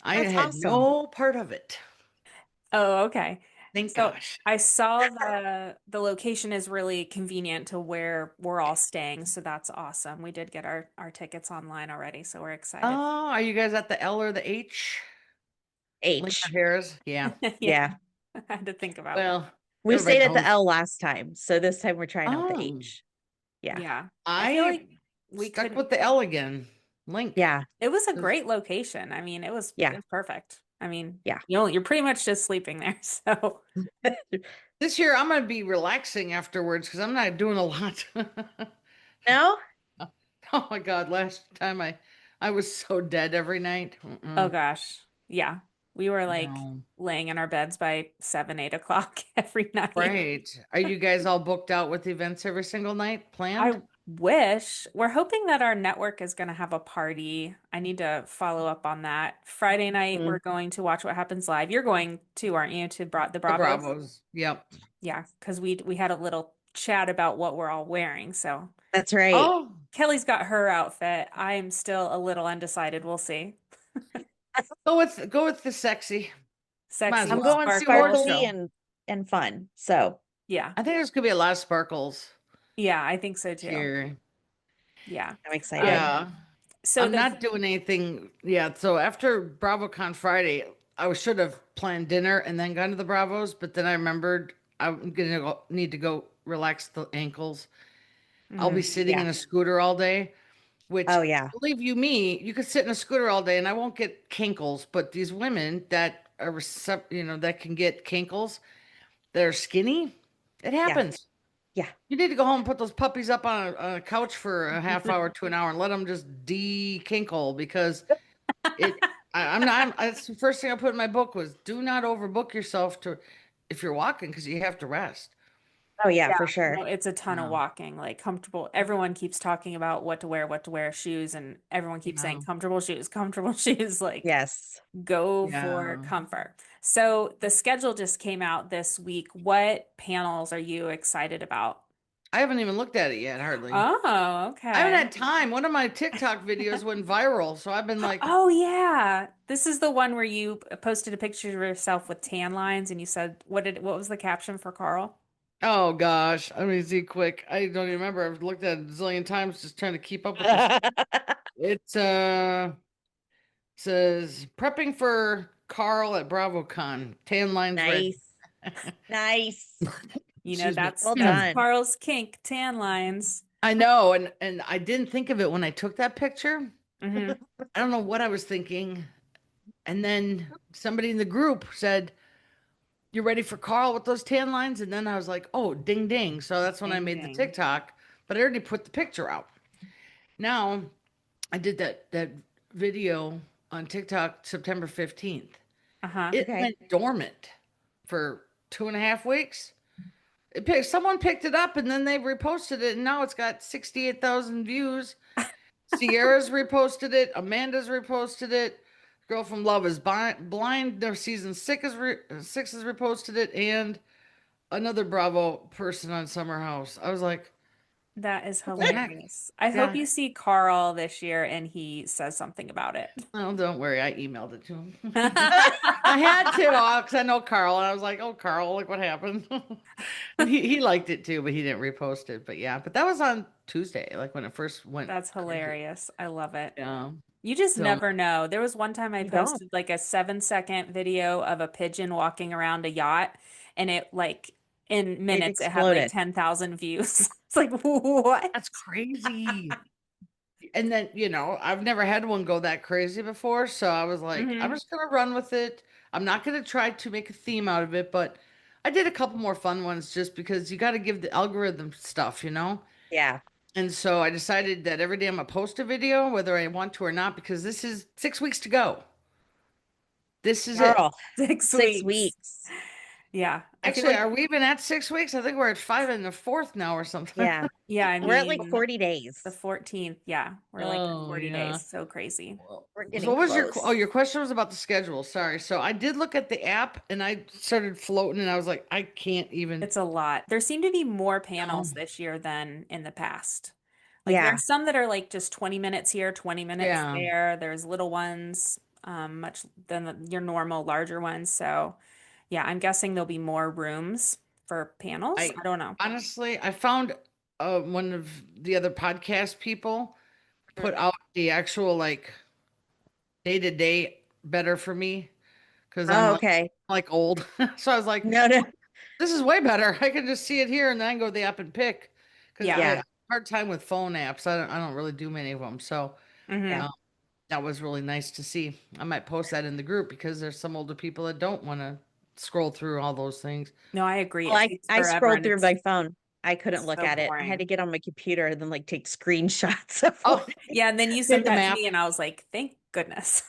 Speaker 3: I
Speaker 2: That's
Speaker 3: had
Speaker 2: awesome.
Speaker 3: no part of it.
Speaker 1: Oh, okay.
Speaker 3: Thank
Speaker 1: So
Speaker 3: gosh.
Speaker 1: I saw the location is really convenient to where we're all staying, so that's awesome. We did get our tickets online already, so we're excited.
Speaker 3: Oh, are you guys at the L or the H? Link
Speaker 2: H.
Speaker 3: our hairs? Yeah.
Speaker 1: Yeah,
Speaker 2: Yeah.
Speaker 1: I had to think about that.
Speaker 3: Well,
Speaker 2: We
Speaker 3: everybody
Speaker 2: stayed at the
Speaker 3: knows.
Speaker 2: L last time, so this time we're trying out the
Speaker 3: Oh,
Speaker 2: H. Yeah.
Speaker 1: Yeah, I feel
Speaker 3: I
Speaker 1: like we
Speaker 3: stuck
Speaker 1: could.
Speaker 3: with the L again. Link.
Speaker 2: Yeah.
Speaker 1: It was a
Speaker 3: 'Cause-
Speaker 1: great location. I mean, it
Speaker 2: Yeah.
Speaker 1: was perfect. I mean,
Speaker 2: Yeah.
Speaker 1: you're pretty much just sleeping there. So
Speaker 3: This year I'm gonna be relaxing afterwards because I'm not doing a lot.
Speaker 2: No?
Speaker 3: Oh my God, last time I was so dead every night.
Speaker 1: oh
Speaker 3: Mm-mm.
Speaker 1: gosh, yeah, we were like
Speaker 3: No.
Speaker 1: laying in our beds by 7, 8 o'clock every night.
Speaker 3: Right. Are you guys all booked out with events every single night planned?
Speaker 1: I wish. We're hoping that our network is going to have a party. I need to follow up on that. Friday night,
Speaker 2: Mm,
Speaker 1: we're going to watch What Happens Live. You're going too, aren't you, to the
Speaker 3: The
Speaker 1: Bravos?
Speaker 3: Bravos. Yep.
Speaker 1: Yeah, because we had a little chat about what we're all wearing. So
Speaker 2: that's right.
Speaker 3: Oh,
Speaker 1: Kelly's got her outfit. I am still a little undecided. We'll see.
Speaker 3: go with the sexy. Might as
Speaker 1: Sexy
Speaker 2: I'm
Speaker 3: well.
Speaker 2: going
Speaker 3: See horror
Speaker 1: sparkle.
Speaker 2: sparkly
Speaker 3: show.
Speaker 2: and fun. So
Speaker 1: Yeah.
Speaker 3: I think there's gonna be a lot of sparkles
Speaker 1: Yeah, I think so too.
Speaker 3: here.
Speaker 1: Yeah.
Speaker 2: I'm excited.
Speaker 3: Yeah.
Speaker 1: So
Speaker 3: I'm not doing anything yet. So after BravoCon Friday, I should have planned dinner and then gone to the Bravos, but then I remembered need to go relax the ankles. I'll be
Speaker 1: Mhm.
Speaker 3: sitting
Speaker 2: Yeah.
Speaker 3: in a scooter all day, which,
Speaker 2: Oh, yeah.
Speaker 3: believe you me, you could sit in a scooter all day and I won't get kinkles. But these women that that can get kinkles, they're skinny. It
Speaker 2: Yeah.
Speaker 3: happens.
Speaker 2: Yeah.
Speaker 3: You need to go home and put those puppies up on a couch for a half hour to an hour and let them just de-kinkle because I'm not. That's the first thing I put in my book was do not overbook yourself if you're walking because you have to rest.
Speaker 2: Oh, yeah,
Speaker 1: Yeah,
Speaker 2: for sure.
Speaker 1: no, it's a ton of
Speaker 3: No,
Speaker 1: walking, like comfortable. Everyone keeps talking about what to wear, shoes, and everyone keeps saying
Speaker 3: no,
Speaker 1: comfortable shoes. Like,
Speaker 2: Yes.
Speaker 1: go for
Speaker 3: yeah.
Speaker 1: comfort. So the schedule just came out this week. What panels are you excited about?
Speaker 3: I haven't even looked at it yet, hardly.
Speaker 1: Oh,
Speaker 3: I haven't
Speaker 1: okay.
Speaker 3: had time. One of my TikTok videos went viral, so I've been like,
Speaker 1: Oh yeah. This is the one where you posted a picture of yourself with tan lines and you said what was the caption for Carl?
Speaker 3: oh gosh, let me see quick. I don't even remember. I've looked at it a zillion times just trying to keep up with this. It says prepping for Carl at BravoCon. Tan lines ready.
Speaker 2: Nice. Nice.
Speaker 1: You know,
Speaker 3: Excuse me.
Speaker 2: Well
Speaker 1: that's
Speaker 2: done.
Speaker 1: Carl's kink, tan lines.
Speaker 3: I know, and I didn't think of it when I took that picture.
Speaker 1: Hmm.
Speaker 3: I don't know what I was thinking. And then somebody in the group said, "You ready for Carl with those tan lines?" And then I was like, "Oh, ding ding." So that's when I
Speaker 1: Ding
Speaker 3: made the
Speaker 1: ding.
Speaker 3: TikTok, but I already put the picture out. Now, I did that video on TikTok September 15th.
Speaker 1: Uh-huh.
Speaker 3: It
Speaker 2: Okay.
Speaker 3: went dormant for 2.5 weeks. Someone picked it up and then they reposted it, and now it's got 68,000 views. Sierra's reposted it. Amanda's reposted it. Girl from Love is Blind. Their season six has reposted it, and another Bravo person on Summer House. I was like,
Speaker 1: That is
Speaker 3: what the heck?
Speaker 1: hilarious. I hope
Speaker 3: Yeah.
Speaker 1: you see Carl this year and he says something about it.
Speaker 3: Oh, don't worry. I emailed it to him. I had to, because I know Carl, and I was like, "Oh, Carl, look what happened." And he liked it too, but he didn't repost it. But yeah, but that was on Tuesday, like when it first went
Speaker 1: That's
Speaker 3: crazy.
Speaker 1: hilarious. I love it.
Speaker 3: Yeah.
Speaker 1: You just
Speaker 3: So
Speaker 1: never know. There was one time I
Speaker 2: You don't.
Speaker 1: posted like a 7-second video of a pigeon walking around a yacht, and it like in
Speaker 2: It
Speaker 1: minutes it had like
Speaker 2: exploded.
Speaker 1: 10,000 views. It's like, what?
Speaker 3: that's crazy. And then, I've never had one go that crazy before. So I was like, I'm
Speaker 1: Hmm.
Speaker 3: just gonna run with it. I'm not gonna try to make a theme out of it, but I did a couple more fun ones just because you got to give the algorithm stuff.
Speaker 2: Yeah.
Speaker 3: And so I decided that every day I'm gonna post a video, whether I want to or not, because this is 6 weeks to go. This is it.
Speaker 2: Girl,
Speaker 1: 6 weeks.
Speaker 2: 6 weeks.
Speaker 1: Yeah. I feel
Speaker 3: Actually,
Speaker 1: like,
Speaker 3: are we even at 6 weeks? I think we're at five and the fourth now or something.
Speaker 2: Yeah.
Speaker 1: yeah, I
Speaker 2: We're at like
Speaker 1: mean,
Speaker 2: 40
Speaker 1: the
Speaker 2: days.
Speaker 1: 14th. Yeah. We're like at
Speaker 3: Oh
Speaker 1: 40
Speaker 3: yeah.
Speaker 1: days. So crazy.
Speaker 3: Well,
Speaker 2: We're
Speaker 3: so
Speaker 2: getting
Speaker 3: what was
Speaker 2: close.
Speaker 3: your question was about the schedule. Sorry. So I did look at the app and I started floating and I was like, I can't even.
Speaker 1: It's a lot. There seem to be more
Speaker 3: No.
Speaker 1: panels this year than in the past. Like
Speaker 2: Yeah.
Speaker 1: there's some that are like just 20 minutes here, 20 minutes
Speaker 3: Yeah.
Speaker 1: there. There's little ones, much than your normal larger ones. So yeah, I'm guessing there'll be more rooms for panels.
Speaker 3: I
Speaker 1: I don't know.
Speaker 3: honestly I found one of the other podcast people put
Speaker 2: Mhm.
Speaker 3: out the actual like day to day better for me because I'm
Speaker 2: Oh,
Speaker 3: like
Speaker 2: okay.
Speaker 3: old. So I was like,
Speaker 2: No, no.
Speaker 3: this is way better. I can just see it here and then I can go to the app and pick because I
Speaker 1: Yeah.
Speaker 2: Yeah.
Speaker 3: hard time with phone apps. I don't really do many of them. So
Speaker 1: Hmm.
Speaker 2: Yeah.
Speaker 3: um, that was really nice to see. I might post that in the group because there's some older people that don't want to scroll through all those things.
Speaker 1: No, I agree.
Speaker 2: Well,
Speaker 1: It
Speaker 2: I
Speaker 1: takes
Speaker 2: I
Speaker 1: forever
Speaker 2: scrolled
Speaker 1: and
Speaker 2: through my phone. I couldn't look
Speaker 1: so
Speaker 2: at it. I had to
Speaker 1: boring.
Speaker 2: get on my computer and then like take screenshots of
Speaker 3: Oh,
Speaker 2: what
Speaker 1: Yeah, and then you
Speaker 3: made
Speaker 1: sent
Speaker 3: the
Speaker 1: that to
Speaker 3: map.
Speaker 1: me and I was like, thank goodness.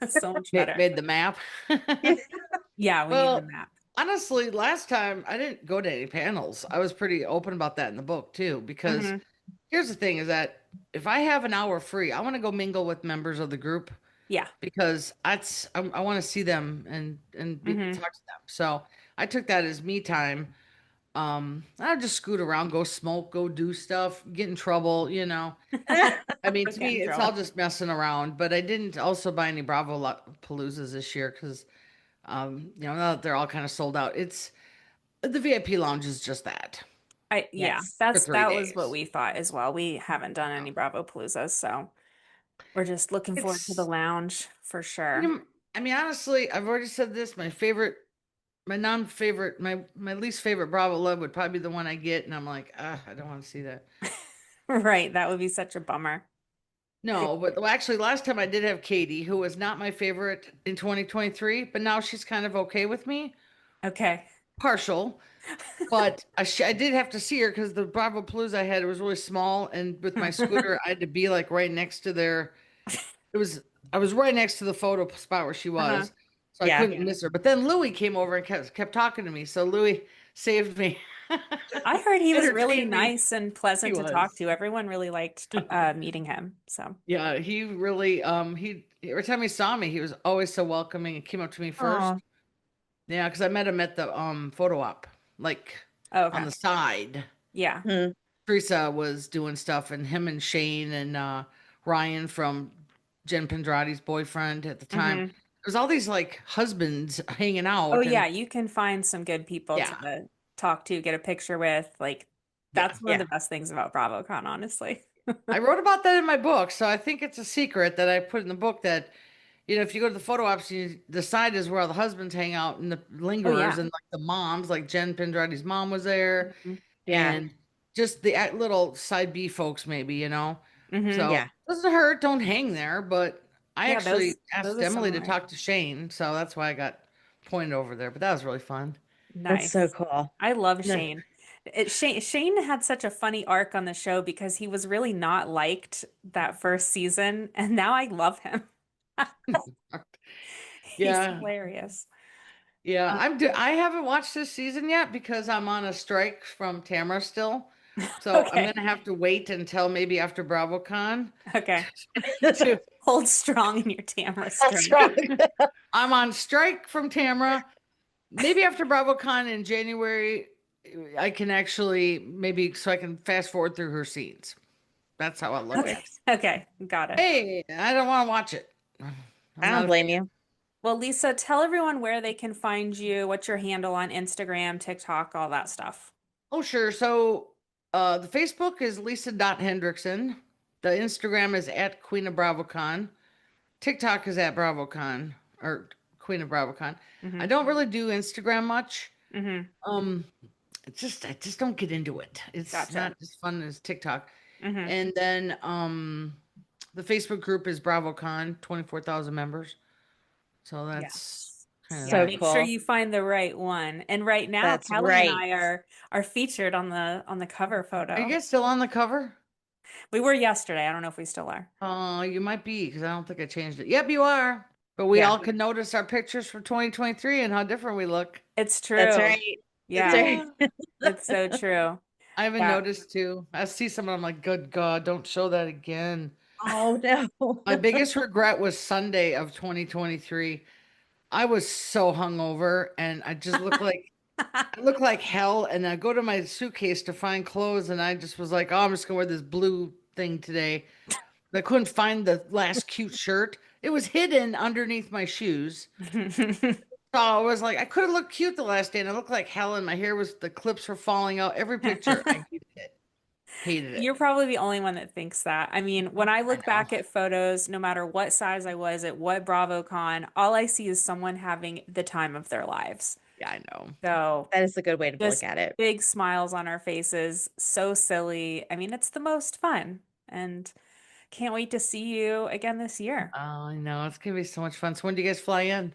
Speaker 1: So much
Speaker 3: Made,
Speaker 1: better.
Speaker 3: made the map.
Speaker 1: Yeah, we need the
Speaker 3: Well,
Speaker 1: map.
Speaker 3: honestly, last time I didn't go to any panels. I was pretty open about that in the book too, because
Speaker 1: Hmm.
Speaker 3: here's the thing is that if I have an hour free, I want to go mingle with members of the group
Speaker 1: Yeah.
Speaker 3: because I want to see them and
Speaker 1: Hmm.
Speaker 3: talk to them. So I took that as me time. I'll just scoot around, go smoke, go do stuff, get in trouble. I mean, to
Speaker 1: Get
Speaker 3: me,
Speaker 1: in
Speaker 3: it's all
Speaker 1: trouble.
Speaker 3: just messing around. But I didn't also buy any Bravo Paloozas this year because, now that they're all kind of sold out, it's the VIP lounge is just that
Speaker 1: Yeah,
Speaker 2: Yes.
Speaker 3: for three
Speaker 1: that was what
Speaker 3: days.
Speaker 1: we thought as well. We haven't done any Bravo Paloozas, so we're just looking forward to the
Speaker 3: It's,
Speaker 1: lounge for
Speaker 3: you
Speaker 1: sure.
Speaker 3: know, I mean, honestly, I've already said this. My non-favorite, my least favorite Bravo Love would probably be the one I get, and I'm like, I don't want to see that.
Speaker 1: Right, that would be such a bummer.
Speaker 3: No, but well, actually, last time I did have Katie, who was not my favorite in 2023, but now she's kind of okay with me.
Speaker 1: Okay.
Speaker 3: Partial, but I did have to see her because the Bravo Palooza I had, it was really small, and with my scooter, I had to be like right next to their. It was I was right next to the photo spot where she
Speaker 1: Uh-huh.
Speaker 3: was, so I
Speaker 2: Yeah.
Speaker 3: couldn't miss her. But then Louis came over and kept talking to me, so Louis saved me,
Speaker 1: I heard he was really
Speaker 3: entertained me.
Speaker 1: nice and
Speaker 3: He
Speaker 1: pleasant to talk
Speaker 3: was.
Speaker 1: to. Everyone really liked meeting him. So,
Speaker 3: Yeah, he really he every time he saw me, he was always so welcoming and came up to me first.
Speaker 2: Oh,
Speaker 3: Yeah, because I met him at the photo op, like
Speaker 1: oh,
Speaker 3: on
Speaker 1: okay.
Speaker 3: the side.
Speaker 1: Yeah.
Speaker 2: hmm.
Speaker 3: Teresa was doing stuff, and him and Shane and Ryan from Jen Pendrati's boyfriend at the time.
Speaker 1: Hmm.
Speaker 3: There's all these like husbands hanging
Speaker 1: Oh
Speaker 3: out, and
Speaker 1: yeah, you can find some good people
Speaker 3: yeah,
Speaker 1: to talk to, get a picture with. Like
Speaker 3: yeah.
Speaker 1: that's one of
Speaker 2: Yeah.
Speaker 1: the best things about BravoCon, honestly.
Speaker 3: I wrote about that in my book, so I think it's a secret that I put in the book that, if you go to the photo ops, the side is where all the husbands hang out and the
Speaker 1: Oh
Speaker 3: lingerers
Speaker 1: yeah.
Speaker 3: and like the moms, like Jen Pendrati's mom was there,
Speaker 1: Mhm.
Speaker 2: Yeah.
Speaker 3: and just the little side B folks, maybe.
Speaker 1: Hmm.
Speaker 3: So
Speaker 2: Yeah.
Speaker 3: doesn't hurt, don't hang there. But I
Speaker 1: Yeah,
Speaker 3: actually
Speaker 1: those
Speaker 3: asked
Speaker 1: are some
Speaker 3: Emily
Speaker 1: of
Speaker 3: to
Speaker 1: my
Speaker 3: talk to Shane, so that's why I got pointed over there. But that was really fun.
Speaker 2: That's so
Speaker 1: nice.
Speaker 2: cool.
Speaker 1: I love
Speaker 2: No.
Speaker 1: Shane. Shane had such a funny arc on the show because he was really not liked that first season, and now I love him. He's
Speaker 3: Yeah,
Speaker 1: hilarious.
Speaker 3: yeah. I haven't watched this season yet because I'm on a strike from Tamara still. So I'm
Speaker 1: Okay.
Speaker 3: gonna have to wait until maybe after BravoCon
Speaker 1: Okay.
Speaker 3: to
Speaker 1: Hold strong in your Tamara
Speaker 2: That's
Speaker 1: strike.
Speaker 2: wrong.
Speaker 3: I'm on strike from Tamara. Maybe after BravoCon in January, I can actually maybe so I can fast forward through her scenes. That's how I look
Speaker 1: Okay.
Speaker 3: at it.
Speaker 1: Okay. Got it.
Speaker 3: Hey, I don't want to watch it. I'm
Speaker 2: I
Speaker 3: not
Speaker 2: don't
Speaker 3: a
Speaker 2: blame
Speaker 3: fan.
Speaker 2: you.
Speaker 1: Well, Lisa, tell everyone where they can find you, what's your handle on Instagram, TikTok, all that stuff.
Speaker 3: Oh, sure. So the Facebook is Lisa.Hendrickson. The Instagram is at Queen of BravoCon. TikTok is at BravoCon or Queen of BravoCon. I
Speaker 1: Hmm.
Speaker 3: don't really do Instagram much.
Speaker 1: Hmm.
Speaker 3: Um, I just don't get into it. It's
Speaker 1: Gotcha.
Speaker 3: not as fun as TikTok.
Speaker 1: Hmm.
Speaker 3: And then the Facebook group is BravoCon, 24,000 members. So that's
Speaker 1: Yes.
Speaker 3: kind of
Speaker 1: Yeah,
Speaker 2: So
Speaker 3: that.
Speaker 1: make sure
Speaker 2: cool.
Speaker 1: you find the right one. And right now,
Speaker 2: That's
Speaker 1: Kelly and
Speaker 2: right.
Speaker 1: I are featured on the cover
Speaker 3: Are you
Speaker 1: photo.
Speaker 3: guys still on the cover?
Speaker 1: We were yesterday. I don't know if we still are.
Speaker 3: You might be because I don't think I changed it. Yep, you are. But we
Speaker 2: Yeah.
Speaker 3: all can notice our pictures from 2023 and how different we look.
Speaker 1: It's
Speaker 2: That's
Speaker 1: true.
Speaker 2: right. That's
Speaker 1: Yeah,
Speaker 2: right.
Speaker 3: Yeah.
Speaker 1: it's so true.
Speaker 3: I haven't
Speaker 1: Yeah.
Speaker 3: noticed too. I see someone, I'm like, good God, don't show that again.
Speaker 2: Oh no.
Speaker 3: My biggest regret was Sunday of 2023. I was so hungover and I look like hell. And I go to my suitcase to find clothes and I just was like, oh, I'm just gonna wear this blue thing today. I couldn't find the last cute shirt. It was hidden underneath my shoes. So I was like, I could have looked cute the last day and I looked like hell and my hair was, the clips were falling out. Every picture. I hated it. Hated it.
Speaker 1: You're probably the only one that thinks that. I mean, when I
Speaker 3: I
Speaker 1: look
Speaker 3: know.
Speaker 1: back at photos, no matter what size I was at what BravoCon, all I see is someone having the time of their lives.
Speaker 3: Yeah, I know.
Speaker 1: So
Speaker 2: That is a good way to look
Speaker 1: just
Speaker 2: at it.
Speaker 1: big smiles on our faces, so silly. I mean, it's the most fun, and can't wait to see you again this year,
Speaker 3: Oh, I know. It's gonna be so much fun. So when do you guys fly in?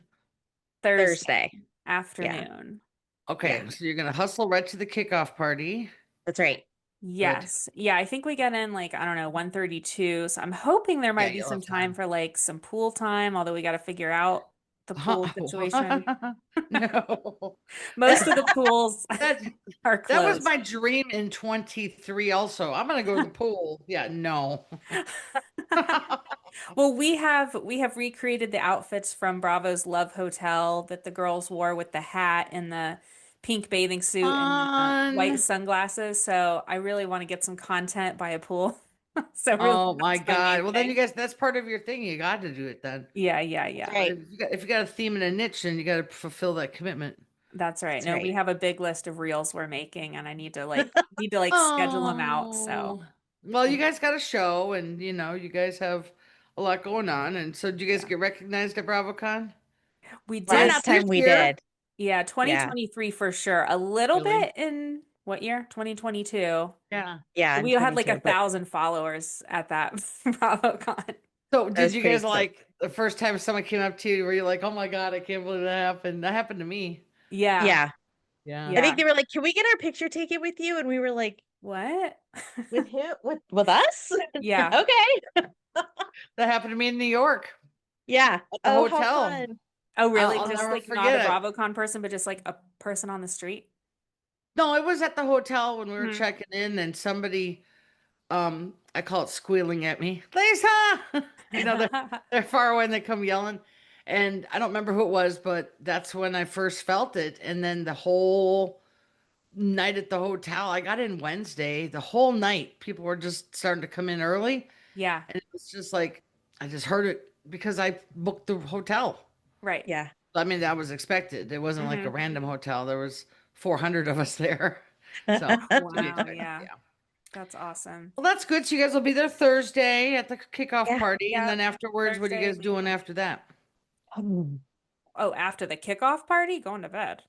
Speaker 1: Thursday
Speaker 2: Thursday. Yeah.
Speaker 1: afternoon.
Speaker 3: Okay,
Speaker 2: Yeah.
Speaker 3: so you're gonna hustle right to the kickoff party.
Speaker 2: That's right.
Speaker 3: Good.
Speaker 1: Yes. Yeah, I think we get in like, I don't know, 1:32. So I'm hoping there
Speaker 3: Yeah,
Speaker 1: might be
Speaker 3: you'll
Speaker 1: some
Speaker 3: have
Speaker 1: time
Speaker 3: time.
Speaker 1: for like some pool time, although we got to figure out the pool situation.
Speaker 3: No.
Speaker 1: Most of the pools
Speaker 3: That
Speaker 1: are
Speaker 3: that was
Speaker 1: closed.
Speaker 3: my dream in 23 also. I'm gonna go to the pool. Yeah, no.
Speaker 1: Well, we have recreated the outfits from Bravo's Love Hotel that the girls wore with the hat and the pink bathing suit and the white
Speaker 3: Fun.
Speaker 1: sunglasses. So I really want to get some content by a pool. So really
Speaker 3: Oh my
Speaker 1: that's my
Speaker 3: God.
Speaker 1: main
Speaker 3: Well, then you
Speaker 1: thing.
Speaker 3: guys, that's part of your thing. You got to do it then.
Speaker 1: Yeah, yeah,
Speaker 2: That's
Speaker 1: yeah.
Speaker 2: right.
Speaker 3: If you got a theme and a niche, then you got to fulfill that commitment.
Speaker 1: That's right.
Speaker 2: That's
Speaker 1: No, we
Speaker 2: right.
Speaker 1: have a big list of reels we're making and I need to like schedule them out. So
Speaker 3: Oh, well, you guys got a show, and you guys have a lot going on. And so, do you guys
Speaker 1: yeah.
Speaker 3: get recognized at BravoCon?
Speaker 1: We
Speaker 3: Probably
Speaker 1: did.
Speaker 2: Last
Speaker 3: not this
Speaker 2: time we
Speaker 3: year,
Speaker 2: did.
Speaker 1: Yeah,
Speaker 2: Yeah.
Speaker 1: 2023 for sure. A little
Speaker 3: really.
Speaker 1: bit in what year? 2022.
Speaker 3: Yeah.
Speaker 2: Yeah, in
Speaker 1: We had like
Speaker 2: 22, but
Speaker 1: 1,000 followers at that BravoCon.
Speaker 3: So,
Speaker 2: that
Speaker 3: did
Speaker 2: was
Speaker 3: you
Speaker 2: pretty
Speaker 3: guys
Speaker 2: exciting.
Speaker 3: like the first time someone came up to you, were you like, "Oh my God, I can't believe that happened"? That happened to me.
Speaker 1: Yeah.
Speaker 2: Yeah.
Speaker 3: Yeah.
Speaker 2: I
Speaker 1: Yeah.
Speaker 2: think they were like, "Can we get our picture taken with you?" And we were like,
Speaker 1: What?
Speaker 2: "With who? With us?"
Speaker 1: Yeah.
Speaker 2: Okay.
Speaker 3: That happened to me in New York
Speaker 2: Yeah.
Speaker 3: at the
Speaker 2: Oh, how
Speaker 3: hotel.
Speaker 2: fun.
Speaker 1: Oh,
Speaker 3: I'll,
Speaker 1: really?
Speaker 3: I'll
Speaker 1: Just
Speaker 3: never
Speaker 1: like not a
Speaker 3: forget it.
Speaker 1: BravoCon person, but just like a person on the street?
Speaker 3: No, it was at the hotel when we were
Speaker 1: Hmm.
Speaker 3: checking in, and somebody, I call it squealing at me, Lisa. They're far away and they come yelling, and I don't remember who it was, but that's when I first felt it, and then the whole night at the hotel. I got in Wednesday, the whole night. People were just starting to come in early.
Speaker 1: Yeah,
Speaker 3: And it was just like, I just heard it because I booked the hotel.
Speaker 1: right.
Speaker 2: Yeah.
Speaker 3: I mean, that was expected. It wasn't like a
Speaker 1: Hmm.
Speaker 3: random hotel. There was 400 of us there. So to be
Speaker 1: Wow,
Speaker 3: expected.
Speaker 1: yeah.
Speaker 3: Yeah.
Speaker 1: That's awesome.
Speaker 3: Well, that's good. So you guys will be there Thursday at the kickoff
Speaker 2: Yeah.
Speaker 3: party. And
Speaker 1: Yep.
Speaker 3: then afterwards, what are you
Speaker 1: Thursday.
Speaker 3: guys doing after that?
Speaker 1: Oh, after the kickoff party, going to bed.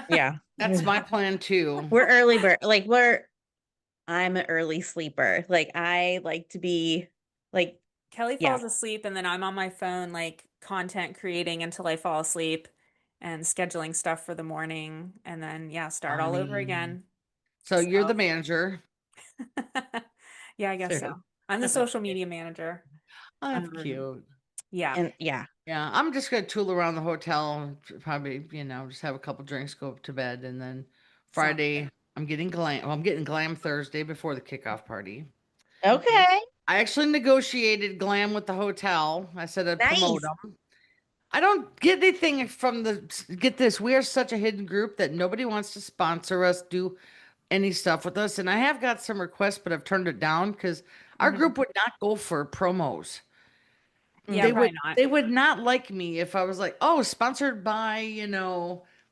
Speaker 2: Yeah.
Speaker 3: That's my plan too.
Speaker 2: We're early bird. I'm an early sleeper. Like I like to be like,
Speaker 1: Kelly
Speaker 2: yeah,
Speaker 1: falls asleep, and then I'm on my phone, like content creating until I fall asleep and scheduling stuff for the morning, and then, yeah, start all over
Speaker 3: Funny.
Speaker 1: again.
Speaker 3: So
Speaker 1: So,
Speaker 3: you're the manager.
Speaker 1: yeah, I guess so.
Speaker 3: Sarah.
Speaker 1: I'm the
Speaker 3: That's
Speaker 1: social media manager. Um,
Speaker 3: cute.
Speaker 1: yeah.
Speaker 2: and yeah,
Speaker 3: Yeah, I'm just gonna tool around the hotel, probably, just have a couple drinks, go up to bed, and then
Speaker 1: Sounds
Speaker 3: Friday I'm getting glam. Well, I'm getting glam Thursday before the kickoff party. And
Speaker 2: okay,
Speaker 3: I actually negotiated glam with the hotel. I said I'd promote
Speaker 2: nice.
Speaker 3: them. I don't get anything from get this. We are such a hidden group that nobody wants to sponsor us, do any stuff with us. And I have got some requests, but I've turned it down because our
Speaker 1: Mhm.
Speaker 3: group would not go for promos.
Speaker 1: Yeah,
Speaker 3: They
Speaker 2: Mm.
Speaker 3: would
Speaker 1: probably not.
Speaker 3: they would not like me if I was like, oh, sponsored by,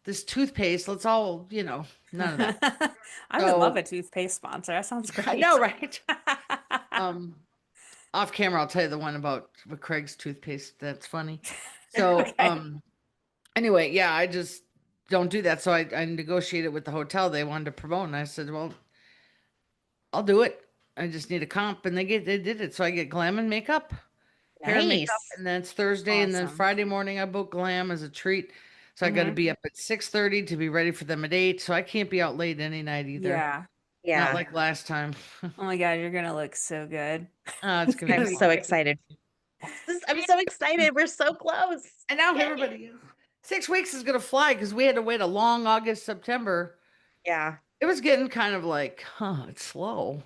Speaker 3: this toothpaste. Let's all, none of that.
Speaker 1: I would love
Speaker 3: So
Speaker 1: a toothpaste sponsor. That sounds
Speaker 3: I know,
Speaker 1: great.
Speaker 3: right? Um, Off camera, I'll tell you the one about with Craig's toothpaste. That's funny. So,
Speaker 1: Okay.
Speaker 3: anyway, yeah, I just don't do that. So I negotiated with the hotel. They wanted to promote, and I said, well, I'll do it. I just need a comp, and they did it. So I get glam and makeup, hair and makeup,
Speaker 2: Nice.
Speaker 3: and then it's Thursday, and then
Speaker 1: Awesome.
Speaker 3: Friday morning I book glam as a treat. So I got to
Speaker 1: Hmm.
Speaker 3: be up at 6:30 to be ready for them at 8. So I can't be out late any night either.
Speaker 1: Yeah.
Speaker 3: Not
Speaker 2: Yeah.
Speaker 3: like last time.
Speaker 1: Oh my God, you're gonna look so good.
Speaker 3: It's
Speaker 1: It's
Speaker 3: gonna be
Speaker 1: gonna
Speaker 2: I'm
Speaker 1: be
Speaker 2: so
Speaker 3: fun.
Speaker 1: great.
Speaker 2: excited. I'm so excited. We're so close.
Speaker 3: And now
Speaker 2: Yay.
Speaker 3: everybody is. 6 weeks is gonna fly because we had to wait a long August, September.
Speaker 2: Yeah.
Speaker 3: It was getting kind of like, it's slow.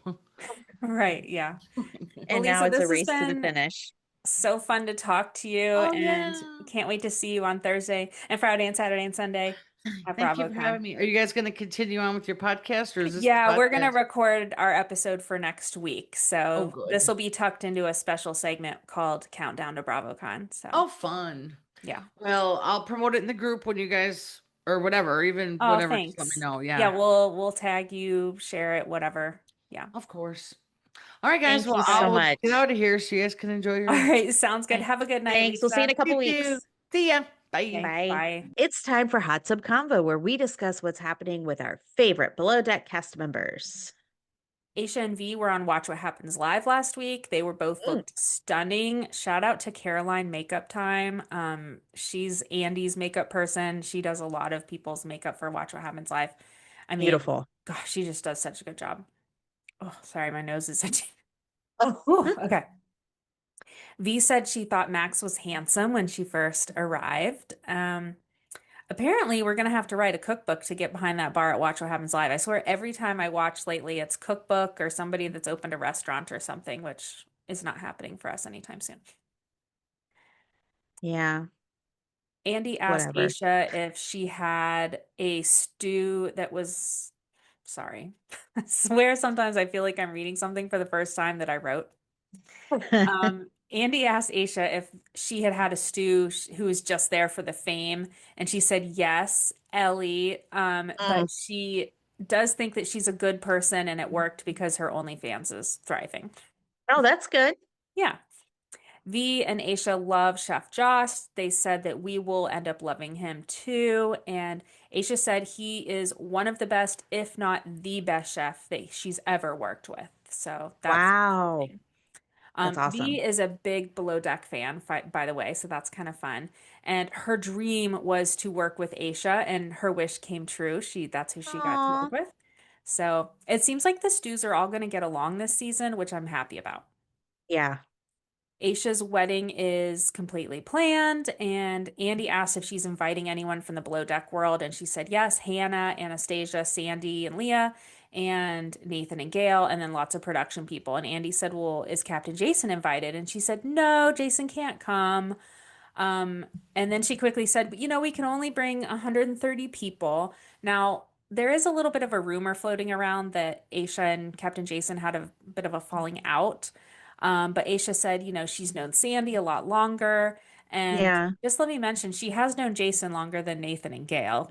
Speaker 1: Right, yeah. Well,
Speaker 2: And now
Speaker 1: Lisa,
Speaker 2: it's a
Speaker 1: this has
Speaker 2: race to the
Speaker 1: been
Speaker 2: finish.
Speaker 1: so fun to talk to you,
Speaker 3: Oh
Speaker 1: and
Speaker 3: yeah.
Speaker 1: can't wait to see you on Thursday and Friday and Saturday and Sunday at
Speaker 3: Thank you for
Speaker 1: BravoCon.
Speaker 3: having me. Are you guys gonna continue on with your podcast or is this the
Speaker 1: Yeah, we're gonna
Speaker 3: podcast?
Speaker 1: record our episode for next week.
Speaker 3: Oh
Speaker 1: So this
Speaker 3: good.
Speaker 1: will be tucked into a special segment called Countdown to BravoCon. So
Speaker 3: Oh fun.
Speaker 1: yeah.
Speaker 3: Well, I'll promote it in the group when you guys or whatever, even
Speaker 1: Oh,
Speaker 3: whatever, just let me
Speaker 1: thanks.
Speaker 3: know.
Speaker 1: Yeah,
Speaker 3: Yeah,
Speaker 1: we'll tag you, share it, whatever. Yeah.
Speaker 3: of course. All right, guys.
Speaker 2: Thank
Speaker 3: Well,
Speaker 2: you
Speaker 3: I
Speaker 2: so
Speaker 1: Okay.
Speaker 3: will get
Speaker 2: much.
Speaker 3: out of here so you guys can enjoy
Speaker 1: All
Speaker 3: your
Speaker 1: right, sounds good.
Speaker 3: night.
Speaker 1: Have a good night,
Speaker 2: Thanks. We'll see you in a
Speaker 1: Lisa.
Speaker 2: couple
Speaker 3: You too.
Speaker 2: weeks.
Speaker 3: See ya. Bye.
Speaker 1: Okay,
Speaker 2: Bye.
Speaker 1: bye.
Speaker 2: It's time for Hot Tub Convo, where we discuss what's happening with our favorite Below Deck cast members.
Speaker 1: Aesha and V were on Watch What Happens Live last week. They were both
Speaker 2: Mm,
Speaker 1: looked stunning. Shout out to Caroline Makeup Time. She's Andy's makeup person. She does a lot of people's makeup for Watch What Happens Live. I mean,
Speaker 2: beautiful.
Speaker 1: gosh, she just does such a good job. Oh, sorry, my nose is itchy.
Speaker 2: Oh,
Speaker 1: Whew, okay. V said she thought Max was handsome when she first arrived. Apparently, we're gonna have to write a cookbook to get behind that bar at Watch What Happens Live. I swear, every time I watch lately, it's cookbook or somebody that's opened a restaurant or something, which is not happening for us anytime soon.
Speaker 2: yeah,
Speaker 1: Andy asked
Speaker 2: whatever.
Speaker 1: Aesha if she had a stew that was, sorry. I swear sometimes I feel like I'm reading something for the first time that I wrote. Andy asked Aesha if she had had a stew who was just there for the fame, and she said yes, Ellie.
Speaker 2: Mm.
Speaker 1: But she does think that she's a good person, and it worked because her OnlyFans is thriving.
Speaker 2: Oh, that's good.
Speaker 1: Yeah. V and Aesha love Chef Josh. They said that we will end up loving him too. And Aesha said he is one of the best, if not the best chef that she's ever worked with. So that's
Speaker 2: Wow.
Speaker 1: amazing.
Speaker 2: That's
Speaker 1: V
Speaker 2: awesome.
Speaker 1: is a big Below Deck fan, by the way, so that's kind of fun. And her dream was to work with Aesha, and her wish came true. That's who she got to
Speaker 2: Aw.
Speaker 1: work with. So it seems like the stews are all going to get along this season, which I'm happy about.
Speaker 2: Yeah.
Speaker 1: Aisha's wedding is completely planned, and Andy asked if she's inviting anyone from the Below Deck world, and she said yes, Hannah, Anastasia, Sandy, and Leah, and Nathan and Gail, and then lots of production people. And Andy said, well, is Captain Jason invited? And she said, no, Jason can't come. Um, and then she quickly said, we can only bring 130 people. Now, there is a little bit of a rumor floating around that Aesha and Captain Jason had a bit of a falling out. But Aesha said, she's known Sandy a lot longer. And
Speaker 2: Yeah.
Speaker 1: just let me mention, she has known Jason longer than Nathan and Gail.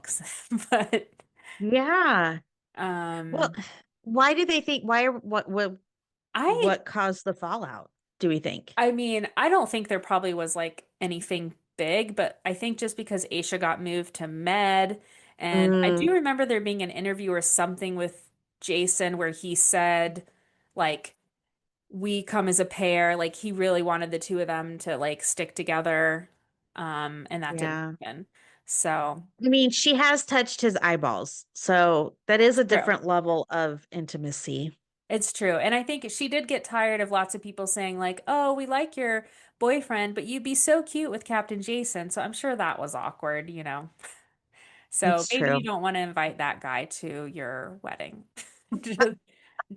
Speaker 1: But
Speaker 2: Yeah. Well,
Speaker 1: um,
Speaker 2: why do they think
Speaker 1: I
Speaker 2: what caused the fallout, do we think?
Speaker 1: I mean, I don't think there probably was like anything big, but I think just because Aisha got moved to med, and I
Speaker 2: Mm,
Speaker 1: do remember there being an interview or something with Jason where he said, like, we come as a pair, like he really wanted the two of them to like stick together, and that didn't
Speaker 2: yeah.
Speaker 1: happen. So
Speaker 2: I mean, she has touched his eyeballs, so that is a
Speaker 1: true.
Speaker 2: different level of intimacy.
Speaker 1: It's true. And I think she did get tired of lots of people saying, like, oh, we like your boyfriend, but you'd be so cute with Captain Jason. So I'm sure that was awkward. So
Speaker 2: It's
Speaker 1: maybe you
Speaker 2: true.
Speaker 1: don't want to invite that guy to your wedding. Just,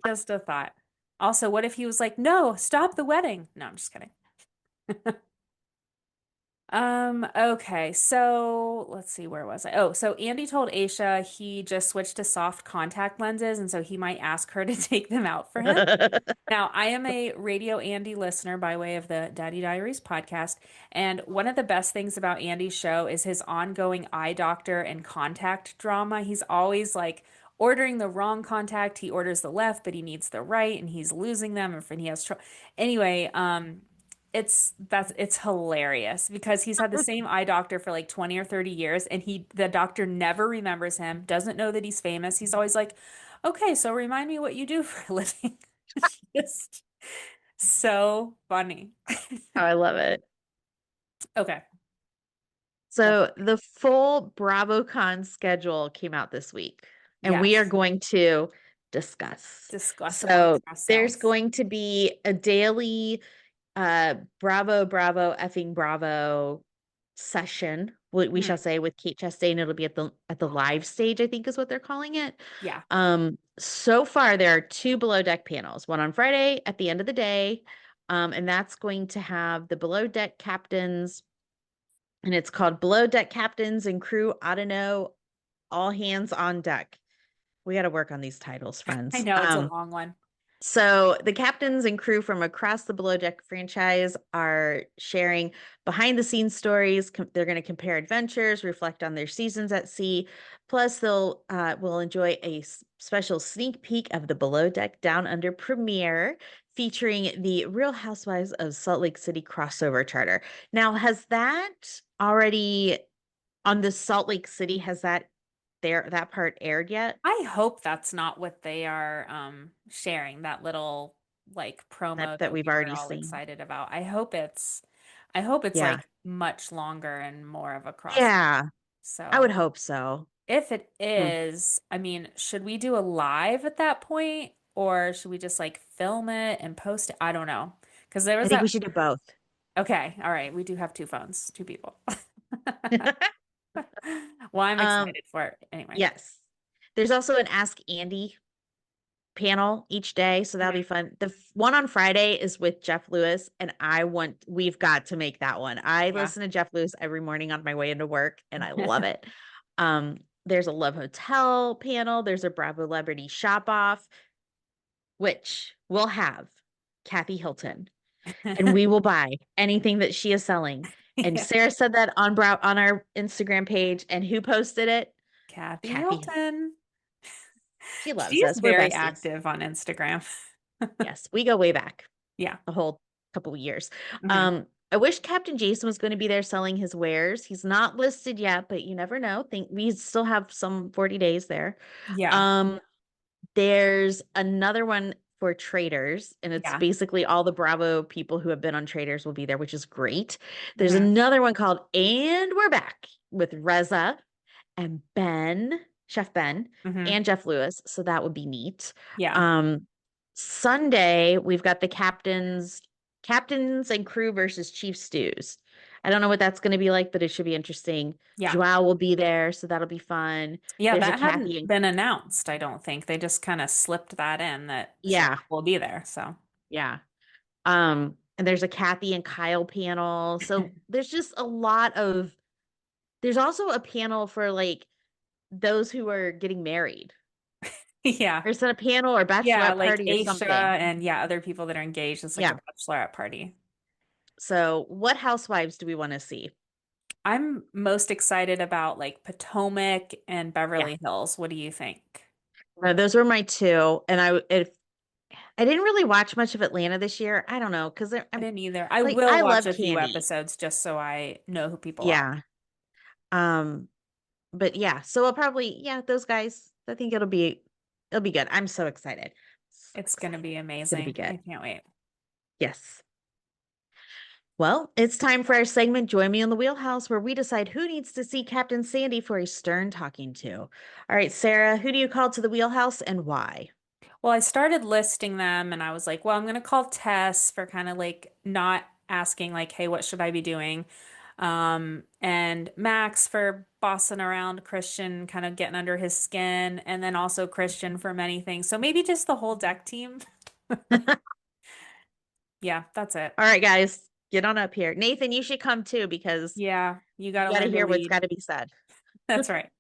Speaker 1: just a thought. Also, what if he was like, no, stop the wedding? No, I'm just kidding. Okay, so let's see, where was I? Oh, so Andy told Aisha he just switched to soft contact lenses, and so he might ask her to take them out for him. Now, I am a Radio Andy listener by way of the Daddy Diaries podcast, and one of the best things about Andy's show is his ongoing eye doctor and contact drama. He's always like ordering the wrong contact. He orders the left, but he needs the right, and he's losing them, and he has trouble. Anyway, it's hilarious because he's had the same eye doctor for like 20 or 30 years, and the doctor never remembers him, doesn't know that he's famous. He's always like, "Okay, so remind me what you do for a living." Just so funny.
Speaker 2: Oh, I love it.
Speaker 1: Okay. Well,
Speaker 2: So the full BravoCon schedule came out this week, and we are
Speaker 1: yes.
Speaker 2: going to discuss.
Speaker 1: Discuss
Speaker 2: So
Speaker 1: amongst
Speaker 2: there's
Speaker 1: ourselves.
Speaker 2: going to be a daily Bravo, Bravo, effing Bravo session, we shall
Speaker 1: Mhm.
Speaker 2: say, with Kate Chastain. It'll be at the live stage, I think is what they're calling it.
Speaker 1: Yeah.
Speaker 2: So far there are two below deck panels, one on Friday at the end of the day. And that's going to have the below deck captains, and it's called Below Deck Captains and Crew Ought to Know, All Hands on Deck. We got to work on these titles,
Speaker 1: I
Speaker 2: friends.
Speaker 1: know it's a long one.
Speaker 2: So the captains and crew from across the Below Deck franchise are sharing behind the scenes stories. They're going to compare adventures, reflect on their seasons at sea. Plus, they'll will enjoy a special sneak peek of the Below Deck Down Under premiere featuring the Real Housewives of Salt Lake City crossover charter. Now, has that already on the Salt Lake City? Has that part aired yet?
Speaker 1: I hope that's not what they are sharing, that little like promo
Speaker 2: That
Speaker 1: that
Speaker 2: we've
Speaker 1: we were
Speaker 2: already
Speaker 1: all
Speaker 2: seen.
Speaker 1: excited about. I hope it's
Speaker 2: Yeah.
Speaker 1: like much longer and more of a cross.
Speaker 2: Yeah. I would
Speaker 1: So
Speaker 2: hope so.
Speaker 1: if it
Speaker 2: Hmm.
Speaker 1: is, I mean, should we do a live at that point or should we just like film it and post it? I don't know. Because there
Speaker 2: I
Speaker 1: was
Speaker 2: think we
Speaker 1: that.
Speaker 2: should do both.
Speaker 1: Okay, all right. We do have two phones, two people. Well, I'm
Speaker 2: Um,
Speaker 1: excited for it anyway.
Speaker 2: yes. There's also an Ask Andy panel each day, so that'll be
Speaker 1: Mhm.
Speaker 2: fun. The one on Friday is with Jeff Lewis, and we've got to make that one. I
Speaker 1: Yeah.
Speaker 2: listen to Jeff Lewis every morning on my way into work, and I love it. There's a Love Hotel panel, there's a Bravo Celebrity Shop Off, which will have Kathy Hilton, and we will buy anything that she is selling. And
Speaker 1: Yeah.
Speaker 2: Sarah said that on our Instagram page, and who posted it?
Speaker 1: Kathy
Speaker 2: Kathy.
Speaker 1: Hilton.
Speaker 2: She loves
Speaker 1: She's
Speaker 2: us. We're
Speaker 1: very
Speaker 2: besties.
Speaker 1: active on Instagram.
Speaker 2: Yes, we go way back
Speaker 1: Yeah.
Speaker 2: a whole couple of years.
Speaker 1: Hmm.
Speaker 2: I wish Captain Jason was going to be there selling his wares. He's not listed yet, but you never know. Think we still have some 40 days there.
Speaker 1: Yeah.
Speaker 2: Um, there's another one for traders, and it's
Speaker 1: Yeah.
Speaker 2: basically all the Bravo people who have been on traders will be there, which is great. There's
Speaker 1: Hmm.
Speaker 2: another one called And We're Back with Reza and Chef Ben,
Speaker 1: Hmm.
Speaker 2: and Jeff Lewis. So that would be neat.
Speaker 1: Yeah.
Speaker 2: Um, Sunday, we've got the captains and crew versus chief stews. I don't know what that's going to be like, but it should be interesting.
Speaker 1: Yeah.
Speaker 2: Joao will be there, so that'll be fun.
Speaker 1: Yeah.
Speaker 2: There's a
Speaker 1: That
Speaker 2: Kathy
Speaker 1: hadn't
Speaker 2: and
Speaker 1: been announced, I don't think. They just kind of slipped that in that Joe
Speaker 2: yeah,
Speaker 1: will be there. So,
Speaker 2: yeah. And there's a Kathy and Kyle panel. So there's just a lot of there's also a panel for like those who are getting married.
Speaker 1: Yeah.
Speaker 2: Or is it a panel or
Speaker 1: Yeah,
Speaker 2: bachelorette
Speaker 1: like
Speaker 2: party or
Speaker 1: Aesha
Speaker 2: something?
Speaker 1: and yeah, other people that are engaged. It's like a
Speaker 2: Yeah.
Speaker 1: bachelorette party.
Speaker 2: So what housewives do we want to see?
Speaker 1: I'm most excited about like Potomac and
Speaker 2: Yeah.
Speaker 1: Beverly Hills. What do you think?
Speaker 2: Those were my two. And I didn't really watch much of Atlanta this year. I don't know, because
Speaker 1: I
Speaker 2: I'm
Speaker 1: didn't either. I
Speaker 2: like
Speaker 1: will
Speaker 2: I
Speaker 1: watch
Speaker 2: love
Speaker 1: a few
Speaker 2: Candy.
Speaker 1: episodes just so I know who people are.
Speaker 2: Yeah. Um, but yeah, so I'll probably, yeah, those guys. I think it'll be good. I'm so excited. So
Speaker 1: It's going to
Speaker 2: excited.
Speaker 1: be
Speaker 2: It's gonna be
Speaker 1: amazing.
Speaker 2: good.
Speaker 1: I can't wait.
Speaker 2: Yes. Well, it's time for our segment Join Me in the Wheelhouse, where we decide who needs to see Captain Sandy for a stern talking to. All right, Sarah, who do you call to the wheelhouse and why?
Speaker 1: Well, I started listing them and I was like, well, I'm going to call Tess for kind of like not asking like, hey, what should I be doing? And Max for bossing around Christian, kind of getting under his skin, and then also Christian for many things. So maybe just the whole deck team. Yeah, that's it.
Speaker 2: All right, guys, get on up here. Nathan, you should come too because
Speaker 1: Yeah, you got
Speaker 2: you
Speaker 1: to
Speaker 2: got to
Speaker 1: learn to
Speaker 2: hear what's
Speaker 1: lead.
Speaker 2: got to be said.
Speaker 1: That's right.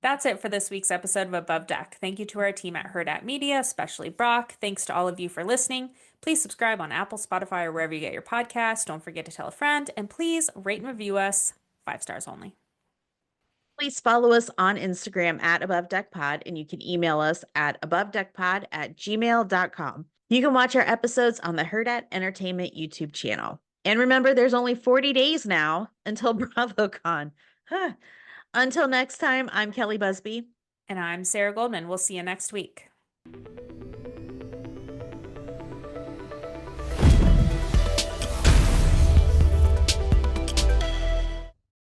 Speaker 1: That's it for this week's episode of Above Deck. Thank you to our team at Hurrdat Media, especially Brock. Thanks to all of you for listening. Please subscribe on Apple, Spotify, or wherever you get your podcasts. Don't forget to tell a friend, and please rate and review us 5 stars only.
Speaker 2: Please follow us on Instagram at Above Deck Pod, and you can email us at abovedeckpod@gmail.com. You can watch our episodes on the Hurrdat Entertainment YouTube channel. And remember, there's only 40 days now until BravoCon. Huh. Until next time, I'm Kelli Busby.
Speaker 1: And I'm Sarah Goldman. We'll see you next week.